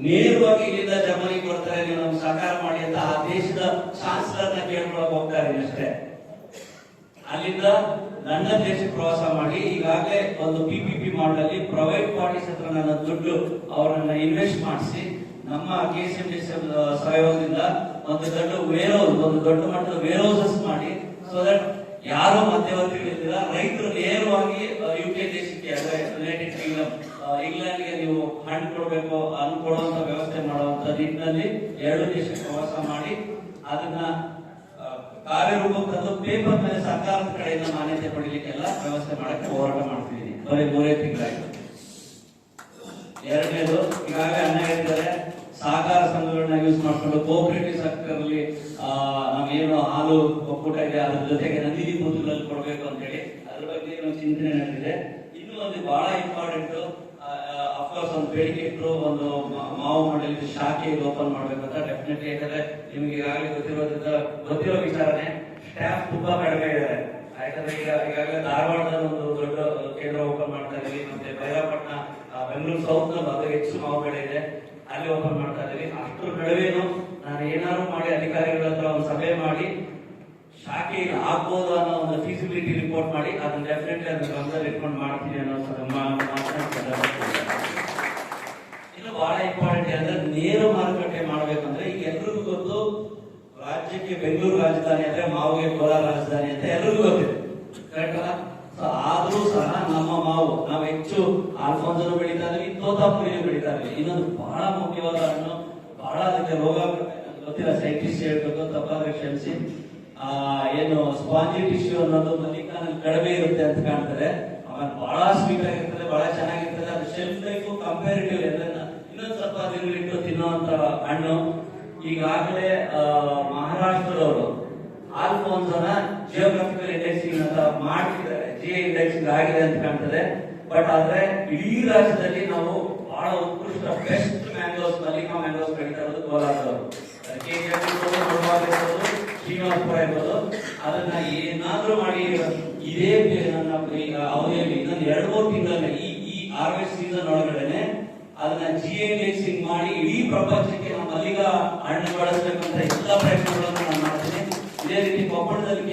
ನೇರವಾಗಿ ಇಲ್ಲಿಂದ ಜರ್ಮನಿಗೆ ಬರ್ತಾರೆ, ನೀವು ನಮ್ಗೆ ಸಹಕಾರ ಮಾಡಿ ಅಂತ ಆ ದೇಶದ ಚಾನ್ಸಲರ್ನ ಕೇಳ್ಕೊಳಕ್ ಹೋಗ್ತಾ ಇದೀನಿ ಅಷ್ಟೇ. ಅಲ್ಲಿಂದ ನನ್ನ ದೇಶಕ್ಕೆ ಪ್ರವಾಸ ಮಾಡಿ ಈಗಾಗಲೇ ಒಂದು PPP ಮಾಡಲ್ ಪ್ರೈವೇಟ್ ಪಾರ್ಟೀಸ್ ಹತ್ರ ನನ್ನ ದುಡ್ಡು ಅವರನ್ನ ಇನ್ವೆಸ್ಟ್ ಮಾಡಿಸಿ ನಮ್ಮ KCMDC ಸಹಯೋಗದಿಂದ ಒಂದು ದೊಡ್ಡ ಮಟ್ಟದ ವೇರ್ ಹೌಸಸ್ ಮಾಡಿ, ಸೊ ದಟ್ ಯಾರೋ ಮಧ್ಯವರ್ತಿಗಳಿಲ್ಲ, ರೈತರು ನೇರವಾಗಿ UK ದೇಶಕ್ಕೆ ಯುನೈಟೆಡ್ ಕಿಂಗ್ಡಮ್ ಇಂಗ್ಲೆಂಡ್ಗೆ ನೀವು ಹಣ್ಣು ಕೊಡಬೇಕು ಕೊಡುವಂತ ವ್ಯವಸ್ಥೆ ಮಾಡುವಂತ ನಿಟ್ಟಿನಲ್ಲಿ 2 ದೇಶಕ್ಕೆ ಪ್ರವಾಸ ಮಾಡಿ ಅದನ್ನ ಕಾರ್ಯರೂಪಕ್ಕೆ ತಂದು ಪೇಪರ್ ಮೇಲೆ ಸರ್ಕಾರದ ಕಡೆಯಿಂದ ಮಾನ್ಯತೆ ಪಡಿಲಿಕ್ಕೆಲ್ಲ ವ್ಯವಸ್ಥೆ ಮಾಡಕ್ಕೆ ಹೋರಾಟ ಮಾಡ್ತಿದ್ದೀನಿ. ಬರೀ 3 ತಿಂಗಳಾಯ್ತು. ಎರಡನೇದು, ಈಗಾಗಲೇ ಅನ್ನ ಹೇಳಿದ್ದಾರೆ, ಸಹಕಾರ ಸಂಘಗಳನ್ನ ಯೂಸ್ ಮಾಡ್ಕೊಂಡು ಕೋಆಪರೇಟಿವ್ ಸೆಕ್ಟರ್ ಅಲ್ಲಿ ನಾವೇನು ಹಾಲು ಒಕ್ಕೂಟ ಇದೆ ಅದ್ರ ಜೊತೆಗೆ ನಂದಿನಿ ಬೂತ್ಗಳಲ್ಲಿ ಕೊಡಬೇಕು ಅಂತ ಹೇಳಿ ಅದ್ರ ಬಗ್ಗೆ ಚಿಂತನೆ ನಡೆದಿದೆ. ಇನ್ನು ಒಂದು ಬಹಳ ಇಂಪಾರ್ಟೆಂಟ್, ಅಫ್ಕೋರ್ಸ್ ಒಂದು ಬೇಡಿಕೆ ಇಟ್ಟರು, ಒಂದು ಮಾವು ಮಂಡಳಿ ಶಾಖೆ ಓಪನ್ ಮಾಡ್ಬೇಕಂತ ಡೆಫಿನೆಟ್ಲಿ. ಯಾಕಂದ್ರೆ ನಿಮ್ಗೆ ಈಗಾಗಲೇ ಗೊತ್ತಿರೋ ವಿಚಾರನೆ, ಸ್ಟಾಫ್ ತುಂಬಾ ಕಡಿಮೆ ಇದ್ದಾರೆ. ಯಾಕಂದ್ರೆ ಈಗಾಗಲೇ ಧಾರವಾಡದಲ್ಲಿ ಒಂದು ದೊಡ್ಡ ಕೇಂದ್ರ ಓಪನ್ ಮಾಡ್ತಾ ಇದೀವಿ, ಮತ್ತೆ ಬೈರಾಪಟ್ಟಣ ಬೆಂಗಳೂರು ಸೌತ್ ನಲ್ಲಿ ಅದು ಹೆಚ್ಚು ಮಾವು ಬೆಳೆ ಇದೆ, ಅಲ್ಲಿ ಓಪನ್ ಮಾಡ್ತಾ ಇದೀವಿ. ಅಷ್ಟರ ನಡುವೆನು ನಾನು ಏನಾದ್ರು ಮಾಡಿ ಅಧಿಕಾರಿಗಳ ಹತ್ರ ಒಂದು ಸಭೆ ಮಾಡಿ ಶಾಖೆ ಆಗ್ಬೋದು ಅನ್ನೋ ಒಂದು ಫೀಸಿಬಿಲಿಟಿ ರಿಪೋರ್ಟ್ ಮಾಡಿ ಅದನ್ನ ಡೆಫಿನೆಟ್ಲಿ ಅದನ್ನ ಗಮನದಲ್ಲಿ ಇಟ್ಕೊಂಡು ಮಾಡ್ತೀನಿ ಅನ್ನೋ ಇನ್ನು ಬಹಳ ಇಂಪಾರ್ಟೆಂಟ್ ಅಂದ್ರೆ ನೇರ ಮಾರುಕಟ್ಟೆ ಮಾಡ್ಬೇಕಂದ್ರೆ ಈಗ ಎಲ್ರಿಗೂ ಗೊತ್ತು, ರಾಜ್ಯಕ್ಕೆ ಬೆಂಗಳೂರು ರಾಜಧಾನಿ ಅಂದ್ರೆ ಮಾವಿಗೆ ಕೋಲಾರ ರಾಜಧಾನಿ ಅಂತ ಎಲ್ರಿಗೂ ಗೊತ್ತಿದೆ, ಕರೆಕ್ಟ್ ಅಲ್ಲ? ಆದ್ರೂ ಸಹ ನಮ್ಮ ಮಾವು ನಾವು ಹೆಚ್ಚು ಆಲ್ಫೋನ್ಸನ್ನು ಬೆಳೀತಾ ಇದೀವಿ, ತೋತಾಪುರಿಯನ್ನು ಬೆಳೀತಾ ಇದೀವಿ. ಇನ್ನೊಂದು ಬಹಳ ಮುಖ್ಯವಾದ ಹಣ್ಣು, ಬಹಳ ಅದಕ್ಕೆ ರೋಗ ಗೊತ್ತಿಲ್ಲ, ಸೈಂಟಿಸ್ಟ್ ಹೇಳ್ಬೇಕು, ತಪ್ಪಾದ್ರೆ ಕ್ಷಮಿಸಿ. ಏನು ಸ್ಪಾಂಜಿ ಟಿಶ್ಯೂ ಅನ್ನೋದು ಮಲ್ಲಿಕಾನಲ್ಲಿ ಕಡಿಮೆ ಇರುತ್ತೆ ಅಂತ ಕಾಣ್ತದೆ. ಆಮೇಲೆ ಬಹಳ ಸ್ವೀಟ್ ಆಗಿರ್ತದೆ, ಬಹಳ ಚೆನ್ನಾಗಿರ್ತದೆ. ಅದು ಶೆಲ್ಫ್ ಲೈಫ್ ಕಂಪೇರಿಟಿವ್ ಇನ್ನೊಂದು ಸ್ವಲ್ಪ ದಿನಗಳಿಟ್ಟು ತಿನ್ನುವಂತ ಹಣ್ಣು. ಈಗಾಗಲೇ ಮಹಾರಾಷ್ಟ್ರದವರು ಆಲ್ಫೋನ್ಸೋನ ಜಿಯೋಗ್ರಫಿಕಲ್ ಇಂಡೆಕ್ಸಿಂಗ್ ಅಂತ ಮಾಡ್ತಿದ್ದಾರೆ, ಜಿಐ ಇಂಡೆಕ್ಸಿಂಗ್ ಆಗಿದೆ ಅಂತ ಕಾಣ್ತದೆ. ಬಟ್ ಆದ್ರೆ ಇಡೀ ರಾಜ್ಯದಲ್ಲಿ ನಾವು ಬಹಳ ಉತ್ಕೃಷ್ಟ ಬೆಸ್ಟ್ ಮ್ಯಾಂಗೋಸ್, ಮಲ್ಲಿಕಾ ಮ್ಯಾಂಗೋಸ್ ಬೆಳೀತಾ ಇರೋದು ಕೋಲಾರದವರು. ಶ್ರೀನಿವಾಸಪುರ ಇರ್ಬೋದು. ಅದನ್ನ ಏನಾದ್ರೂ ಮಾಡಿ ಇದೇ ನನ್ನ ಅವಧಿಯಲ್ಲಿ ಇನ್ನೊಂದು 2-3 ತಿಂಗಳಲ್ಲಿ ಈ ಹಾರ್ವೆಸ್ಟ್ ಸೀಸನ್ ಒಳಗಡೆ ಅದನ್ನ ಜಿಐ ಇಂಡೆಕ್ಸಿಂಗ್ ಮಾಡಿ ಇಡೀ ಪ್ರಪಂಚಕ್ಕೆ ನಾವು ಮಲ್ಲಿಕಾ ಹಣ್ಣು ಬಳಸಬೇಕಂತ ಎಲ್ಲ ಪ್ರಯತ್ನಗಳನ್ನು ನಾನು ಮಾಡ್ತೀನಿ. ಇದೇ ರೀತಿ ಕೊಪ್ಪಳದಲ್ಲಿ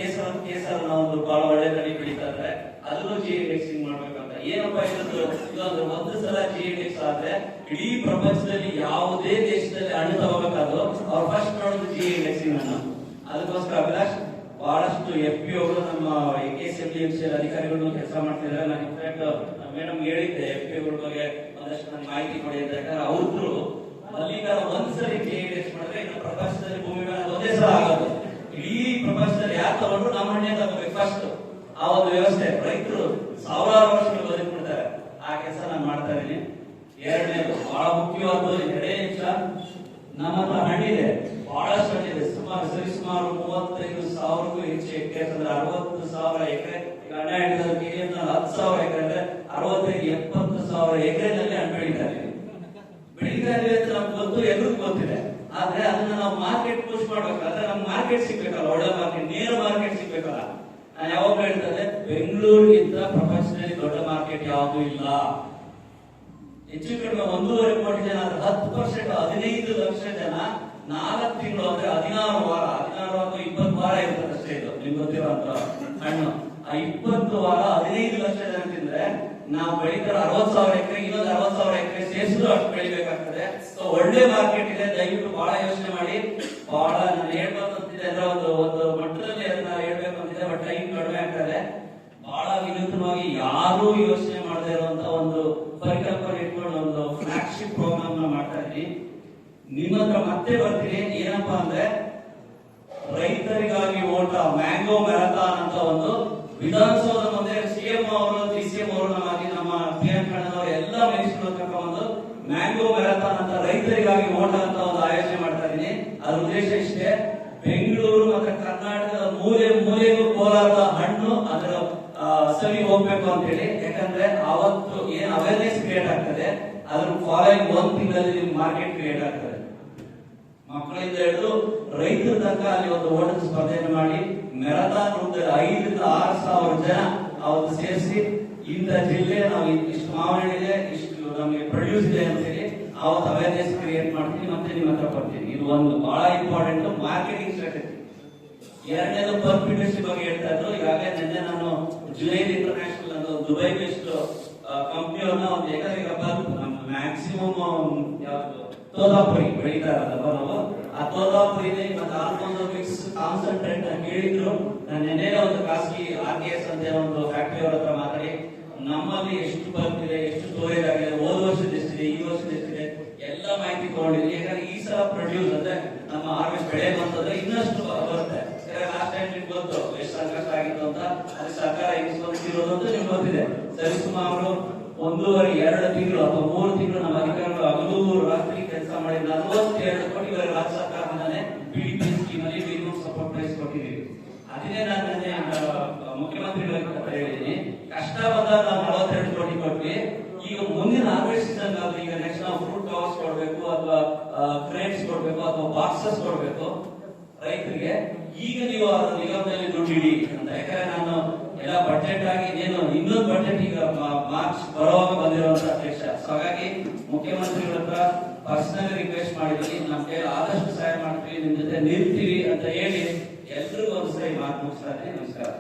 ಕೇಸರ ಒಂದು ಬಹಳ ಒಳ್ಳೆ ತಳಿ ಬೆಳೀತಾ ಇದ್ದಾರೆ, ಅದನ್ನು ಜಿಐ ಇಂಡೆಕ್ಸಿಂಗ್ ಮಾಡ್ಬೇಕಂತ. ಏನಪ್ಪಾ ಇದೊಂದು ಒಂದು ಸಲ ಜಿಐ ಇಂಡೆಕ್ಸ್ ಆದ್ರೆ ಇಡೀ ಪ್ರಪಂಚದಲ್ಲಿ ಯಾವುದೇ ದೇಶದಲ್ಲಿ ಹಣ್ಣು ತಗೋಬೇಕಾದ್ರು ಅವ್ರು ಫಸ್ಟ್ ನೋಡೋದು ಜಿಐ ಇಂಡೆಕ್ಸಿಂಗ್ ಅನ್ನು. ಅದಕ್ಕೋಸ್ಕರ ಅಭಿಲಾಷ್ ಬಹಳಷ್ಟು FPOಗಳು ನಮ್ಮ KCMDFC ಅಧಿಕಾರಿಗಳು ಕೆಲಸ ಮಾಡ್ತಿದ್ದಾರೆ. ನಾನು ಇನ್ಫ್ಯಾಕ್ಟ್ ಮೇಡಮ್ ಹೇಳಿದ್ದೆ FPOಗಳ ಬಗ್ಗೆ ಒಂದಷ್ಟು ನನಗೆ ಮಾಹಿತಿ ಕೊಡಿ ಅಂತ. ಯಾಕಂದ್ರೆ ಅವ್ರು ಮಲ್ಲಿಕಾರ ಒಂದ್ಸರಿ ಜಿಐ ಇಂಡೆಕ್ಸ್ ಮಾಡಿದ್ರೆ ಇನ್ನು ಪ್ರಪಂಚದಲ್ಲಿ ಭೂಮಿ ಮೇಲೆ ಒಂದೇ ಸಲ ಆಗೋದು. ಇಡೀ ಪ್ರಪಂಚದಲ್ಲಿ ಯಾರು ತಗೊಂಡ್ರು ನಮ್ಮ ಹಣ್ಣೆ ತಗೋಬೇಕು ಫಸ್ಟ್. ಆ ಒಂದು ವ್ಯವಸ್ಥೆ ರೈತರು ಸಾವಿರಾರು ವರ್ಷಗಳು ಬದುಕ್ಬಿಡ್ತಾರೆ. ಆ ಕೆಲಸ ನಾನು ಮಾಡ್ತಾ ಇದ್ದೀನಿ. ಎರಡನೇದು ಬಹಳ ಮುಖ್ಯವಾದ 2 ನಿಮಿಷ, ನಮ್ಮ ಹತ್ರ ಹಣ್ಣಿದೆ, ಬಹಳಷ್ಟು ಹಣ್ಣಿದೆ. ಸರಿಸುಮಾರು 35,000ಕ್ಕೂ ಹೆಚ್ಚು ಹೆಕ್ಟೇರ್ ಅಂದ್ರೆ 60,000 ಎಕರೆ. ಈಗ ಹಣ್ಣ ಹಿಡಿದಕ್ಕೆ 10,000 ಎಕರೆ ಅಂದ್ರೆ 65,000-70,000 ಎಕರೆನಲ್ಲಿ ಹಣ್ಣು ಬೆಳೀತಾ ಇದೀವಿ ಅಂತ ನಮ್ಗೆ ಗೊತ್ತು, ಎಲ್ರಿಗೂ ಗೊತ್ತಿದೆ. ಆದ್ರೆ ಅದನ್ನ ನಾವು ಮಾರ್ಕೆಟ್ ಪುಷ್ ಮಾಡ್ಬೇಕಾದ್ರೆ ನಮ್ಗೆ ಮಾರ್ಕೆಟ್ ಸಿಗ್ಬೇಕಲ್ಲ, ಒಳ್ಳೆ ಮಾರ್ಕೆಟ್, ನೇರ ಮಾರ್ಕೆಟ್ ಸಿಗ್ಬೇಕಲ್ಲ. ನಾನು ಯಾವಾಗ ಹೇಳ್ತದೆ, ಬೆಂಗಳೂರಿಗಿಂತ ಪ್ರಪಂಚದಲ್ಲಿ ದೊಡ್ಡ ಮಾರ್ಕೆಟ್ ಯಾವುದು ಇಲ್ಲ. ಹೆಚ್ಚು ಕಡಿಮೆ 1.5 ಕೋಟಿ ಜನ, 10%, 15 ಲಕ್ಷ ಜನ 4 ತಿಂಗಳು ಅಂದ್ರೆ 16 ವಾರ 20 ವಾರ ಇರ್ತದೆ ಅಷ್ಟೇ. ಇದು ನಿಮ್ಗೆ ಗೊತ್ತಿರುವಂತ ಹಣ್ಣು. ಆ 20 ವಾರ 15 ಲಕ್ಷ ಜನ ತಿಂದ್ರೆ ನಾವು ಬೆಳೀತಾರೆ 60,000 ಎಕರೆ, ಇನ್ನೊಂದು 60,000 ಎಕರೆ ಸೇರಿಸಿದ್ರು ಅಷ್ಟು ಬೆಳಿಬೇಕಾಗ್ತದೆ. ಸೊ ಒಳ್ಳೆ ಮಾರ್ಕೆಟ್ ಇದೆ, ದಯವಿಟ್ಟು ಬಹಳ ಯೋಚನೆ ಮಾಡಿ. ಬಹಳ ನಾನು ಹೇಳ್ಬೇಕಂತಿದೆ ಅಂದ್ರೆ ಒಂದು ಮಟ್ಟದಲ್ಲಿ ಅದನ್ನ ಹೇಳ್ಬೇಕು ಅಂತಿದೆ, ಬಟ್ ಟೈಮ್ ಕಡಿಮೆ ಆಗ್ತದೆ. ಬಹಳ ವಿನೂತನವಾಗಿ ಯಾರು ಯೋಚನೆ ಮಾಡದೇ ಇರುವಂತ ಒಂದು ಪರಿಕಲ್ಪನೆ ಇಟ್ಕೊಂಡು ಒಂದು ಫ್ಲಾಗ್ಶಿಪ್ ಪ್ರೋಗ್ರಾಮ್ ನ ಮಾಡ್ತಾ ಇದ್ದೀನಿ. ನಿಮ್ಮ ಹತ್ರ ಮತ್ತೆ ಬರ್ತೀನಿ. ಏನಪ್ಪಾ ಅಂದ್ರೆ ರೈತರಿಗಾಗಿ ಓಟ ಮ್ಯಾಂಗೋ ಮ್ಯಾರಥಾನ್ ಅಂತ ಒಂದು ವಿಧಾನಸೌಧ ಮುಂದೆ CM ಅವರು DCM ಅವರು ನಮ್ಮ ಪ್ರಿಯಾಂಕ ಅಣ್ಣನವರು ಎಲ್ಲ ಮಿನಿಸ್ಟರ್ ಕರ್ಕೊಂಡು ಮ್ಯಾಂಗೋ ಮ್ಯಾರಥಾನ್ ಅಂತ ರೈತರಿಗಾಗಿ ಓಟ ಅಂತ ಒಂದು ಆಯೋಜನೆ ಮಾಡ್ತಾ ಇದ್ದೀನಿ. ಅದ್ರ ಉದ್ದೇಶ ಇಷ್ಟೇ, ಬೆಂಗಳೂರು ಮತ್ತೆ ಕರ್ನಾಟಕದ ಮೂಲೆಗೂ ಕೋಲಾರದ ಹಣ್ಣು ಅದರ ಸವಿ ಹೋಗ್ಬೇಕು ಅಂತ ಹೇಳಿ. ಯಾಕಂದ್ರೆ ಅವತ್ತು ಏನ್ ಅವೇರ್ನೆಸ್ ಕ್ರಿಯೇಟ್ ಆಗ್ತದೆ, ಅದ್ರ ಫಾಲೋಯಿಂಗ್ 1 ತಿಂಗಳಲ್ಲಿ ಮಾರ್ಕೆಟ್ ಕ್ರಿಯೇಟ್ ಆಗ್ತದೆ. ಮಕ್ಕಳಿಂದ ಹಿಡಿದು ರೈತರ ತನಕ ಅಲ್ಲಿ ಒಂದು ಓಟದ ಸ್ಪರ್ಧೆಯನ್ನು ಮಾಡಿ ಮ್ಯಾರಥಾನ್ ರೂಪದಲ್ಲಿ 5,000-6,000 ಜನ ಅವತ್ತು ಸೇರಿಸಿ ಇಂಥ ಜಿಲ್ಲೆ ನಾವು ಇಷ್ಟು ಮಾವಣಿದೆ, ಇಷ್ಟು ನಮಗೆ ಪ್ರೊಡ್ಯೂಸ್ ಇದೆ ಅಂತ ಹೇಳಿ ಅವತ್ತು ಅವೇರ್ನೆಸ್ ಕ್ರಿಯೇಟ್ ಮಾಡ್ತೀನಿ. ಮತ್ತೆ ನಿಮ್ಮ ಹತ್ರ ಬರ್ತೀನಿ. ಇದು ಒಂದು ಬಹಳ ಇಂಪಾರ್ಟೆಂಟ್ ಮಾರ್ಕೆಟಿಂಗ್ ಸ್ಟ್ರಾಟಜಿ. ಎರಡನೇದು ಪಲ್ಪ್ ಇಂಡಸ್ಟ್ರಿ ಬಗ್ಗೆ ಹೇಳ್ತಾ ಇದ್ರು. ಈಗಾಗಲೇ ನಿನ್ನೆ ನಾನು ಜುನೈದ್ ಇಂಟರ್ನ್ಯಾಷನಲ್ ಅಂತ ದುಬೈ ಬೇಸ್ಡ್ ಕಂಪ್ನಿಯವ್ರನ್ನ ಒಂದು ಎಕರೆಗೆ ಪಲ್ಪ್ ಮ್ಯಾಕ್ಸಿಮಮ್ ಯಾವುದು ತೋತಾಪುರಿ ಬೆಳೀತಾ ಇರೋದಪ್ಪ ನಾವು. ಆ ತೋತಾಪುರಿನೇ ಮತ್ತೆ ಆಲ್ಫೋನ್ಸೋ ಮಿಕ್ಸ್ ಕಾನ್ಸಂಟ್ರೇಟ್ ಕೇಳಿದ್ರು. ನಾನು ನಿನ್ನೆ ಒಂದು ಖಾಸಗಿ RKS ಅಂತ ಒಂದು ಫ್ಯಾಕ್ಟರಿ ಅವ್ರ ಹತ್ರ ಮಾತಾಡಿ ನಮ್ಮಲ್ಲಿ ಎಷ್ಟು ಪಲ್ಪ್ ಇದೆ, ಎಷ್ಟು ಸ್ಟೋರೇಜ್ ಆಗಿದೆ, ಹೋದ ವರ್ಷದ ಎಷ್ಟಿದೆ, ಈ ವರ್ಷದ ಎಷ್ಟಿದೆ ಎಲ್ಲ ಮಾಹಿತಿ ತಗೊಂಡಿದ್ವಿ. ಯಾಕಂದ್ರೆ ಈ ಸಲ ಪ್ರೊಡ್ಯೂಸ್ ಅಂದ್ರೆ ನಮ್ಮ ಹಾರ್ವೆಸ್ಟ್ ಬೆಳೆ ಬಂತಂದ್ರೆ ಇನ್ನಷ್ಟು ಬರುತ್ತೆ. ಯಾಕಂದ್ರೆ ಲಾಸ್ಟ್ ಟೈಮ್ ನಿಮ್ಗೆ ಗೊತ್ತು ಎಷ್ಟು ಸಂಕಷ್ಟ ಆಗಿತ್ತು ಅಂತ. ಅದು ಸರ್ಕಾರ ಹೆಂಗ್ ಸ್ಪಂದಿಸಿರೋದು ಅಂತ ನಿಮ್ಗೆ ಗೊತ್ತಿದೆ. ಸರಿಸುಮಾರು 1.5-2 ತಿಂಗಳು ಅಥವಾ 3 ತಿಂಗಳು ನಮ್ಮ ಅಧಿಕಾರಿಗಳು ಹಗಲು ರಾತ್ರಿ ಕೆಲಸ ಮಾಡಿ 42 ಕೋಟಿ ರಾಜ್ಯ ಸರ್ಕಾರದಿಂದಾನೆ PDP ಸ್ಕೀಮ್ ಅಲ್ಲಿ ಮಿನಿಮಮ್ ಸಪೋರ್ಟ್ ಪ್ರೈಸ್ ಕೊಟ್ಟಿದ್ದೀವಿ. ಅದನ್ನೇ ನಾನು ನಿನ್ನೆ ಮುಖ್ಯಮಂತ್ರಿಗಳಿಗೆ ಹೇಳಿದ್ದೀನಿ, ಕಷ್ಟ ಬಂದಾಗ ನಾವು 42 ಕೋಟಿ ಕೊಟ್ವಿ. ಈಗ ಮುಂದಿನ ಹಾರ್ವೆಸ್ಟ್ ಸೀಸನ್ ಆದ್ರೆ ಈಗ ನೆಕ್ಸ್ಟ್ ನಾವು ಫ್ರೂಟ್ ಕವರ್ಸ್ ಕೊಡ್ಬೇಕು ಅಥವಾ ಕ್ರೇಟ್ಸ್ ಕೊಡ್ಬೇಕು ಅಥವಾ ಬಾಕ್ಸಸ್ ಕೊಡ್ಬೇಕು ರೈತರಿಗೆ. ಈಗ ನೀವು ನಿಗಮದಲ್ಲಿ ದುಡ್ಡು ಇಡಿ ಅಂತ. ಯಾಕಂದ್ರೆ ನಾನು ಎಲ್ಲ ಬಜೆಟ್ ಆಗಿ ಇನ್ನೊಂದು ಬಜೆಟ್ ಈಗ ಮಾರ್ಚ್ ಬರುವಾಗ ಬಂದಿರುವಂತ ಅಧ್ಯಕ್ಷ. ಸೊ ಹಾಗಾಗಿ ಮುಖ್ಯಮಂತ್ರಿಗಳ ಹತ್ರ ಪರ್ಸನಲ್ ರಿಕ್ವೆಸ್ಟ್ ಮಾಡಿದ್ವಿ, ನಮ್ಮ ಕೈಯಲ್ಲಿ ಆದಷ್ಟು ಸಹಾಯ ಮಾಡ್ತೀವಿ, ನಿಮ್ ಜೊತೆ ನಿಲ್ತೀವಿ ಅಂತ ಹೇಳಿ ಎಲ್ರಿಗೂ ಒಂದು ಸರಿ ಮಾತು ಮುಗಿಸ್ತಾ ಇದ್ದೀನಿ. ನಮಸ್ಕಾರ.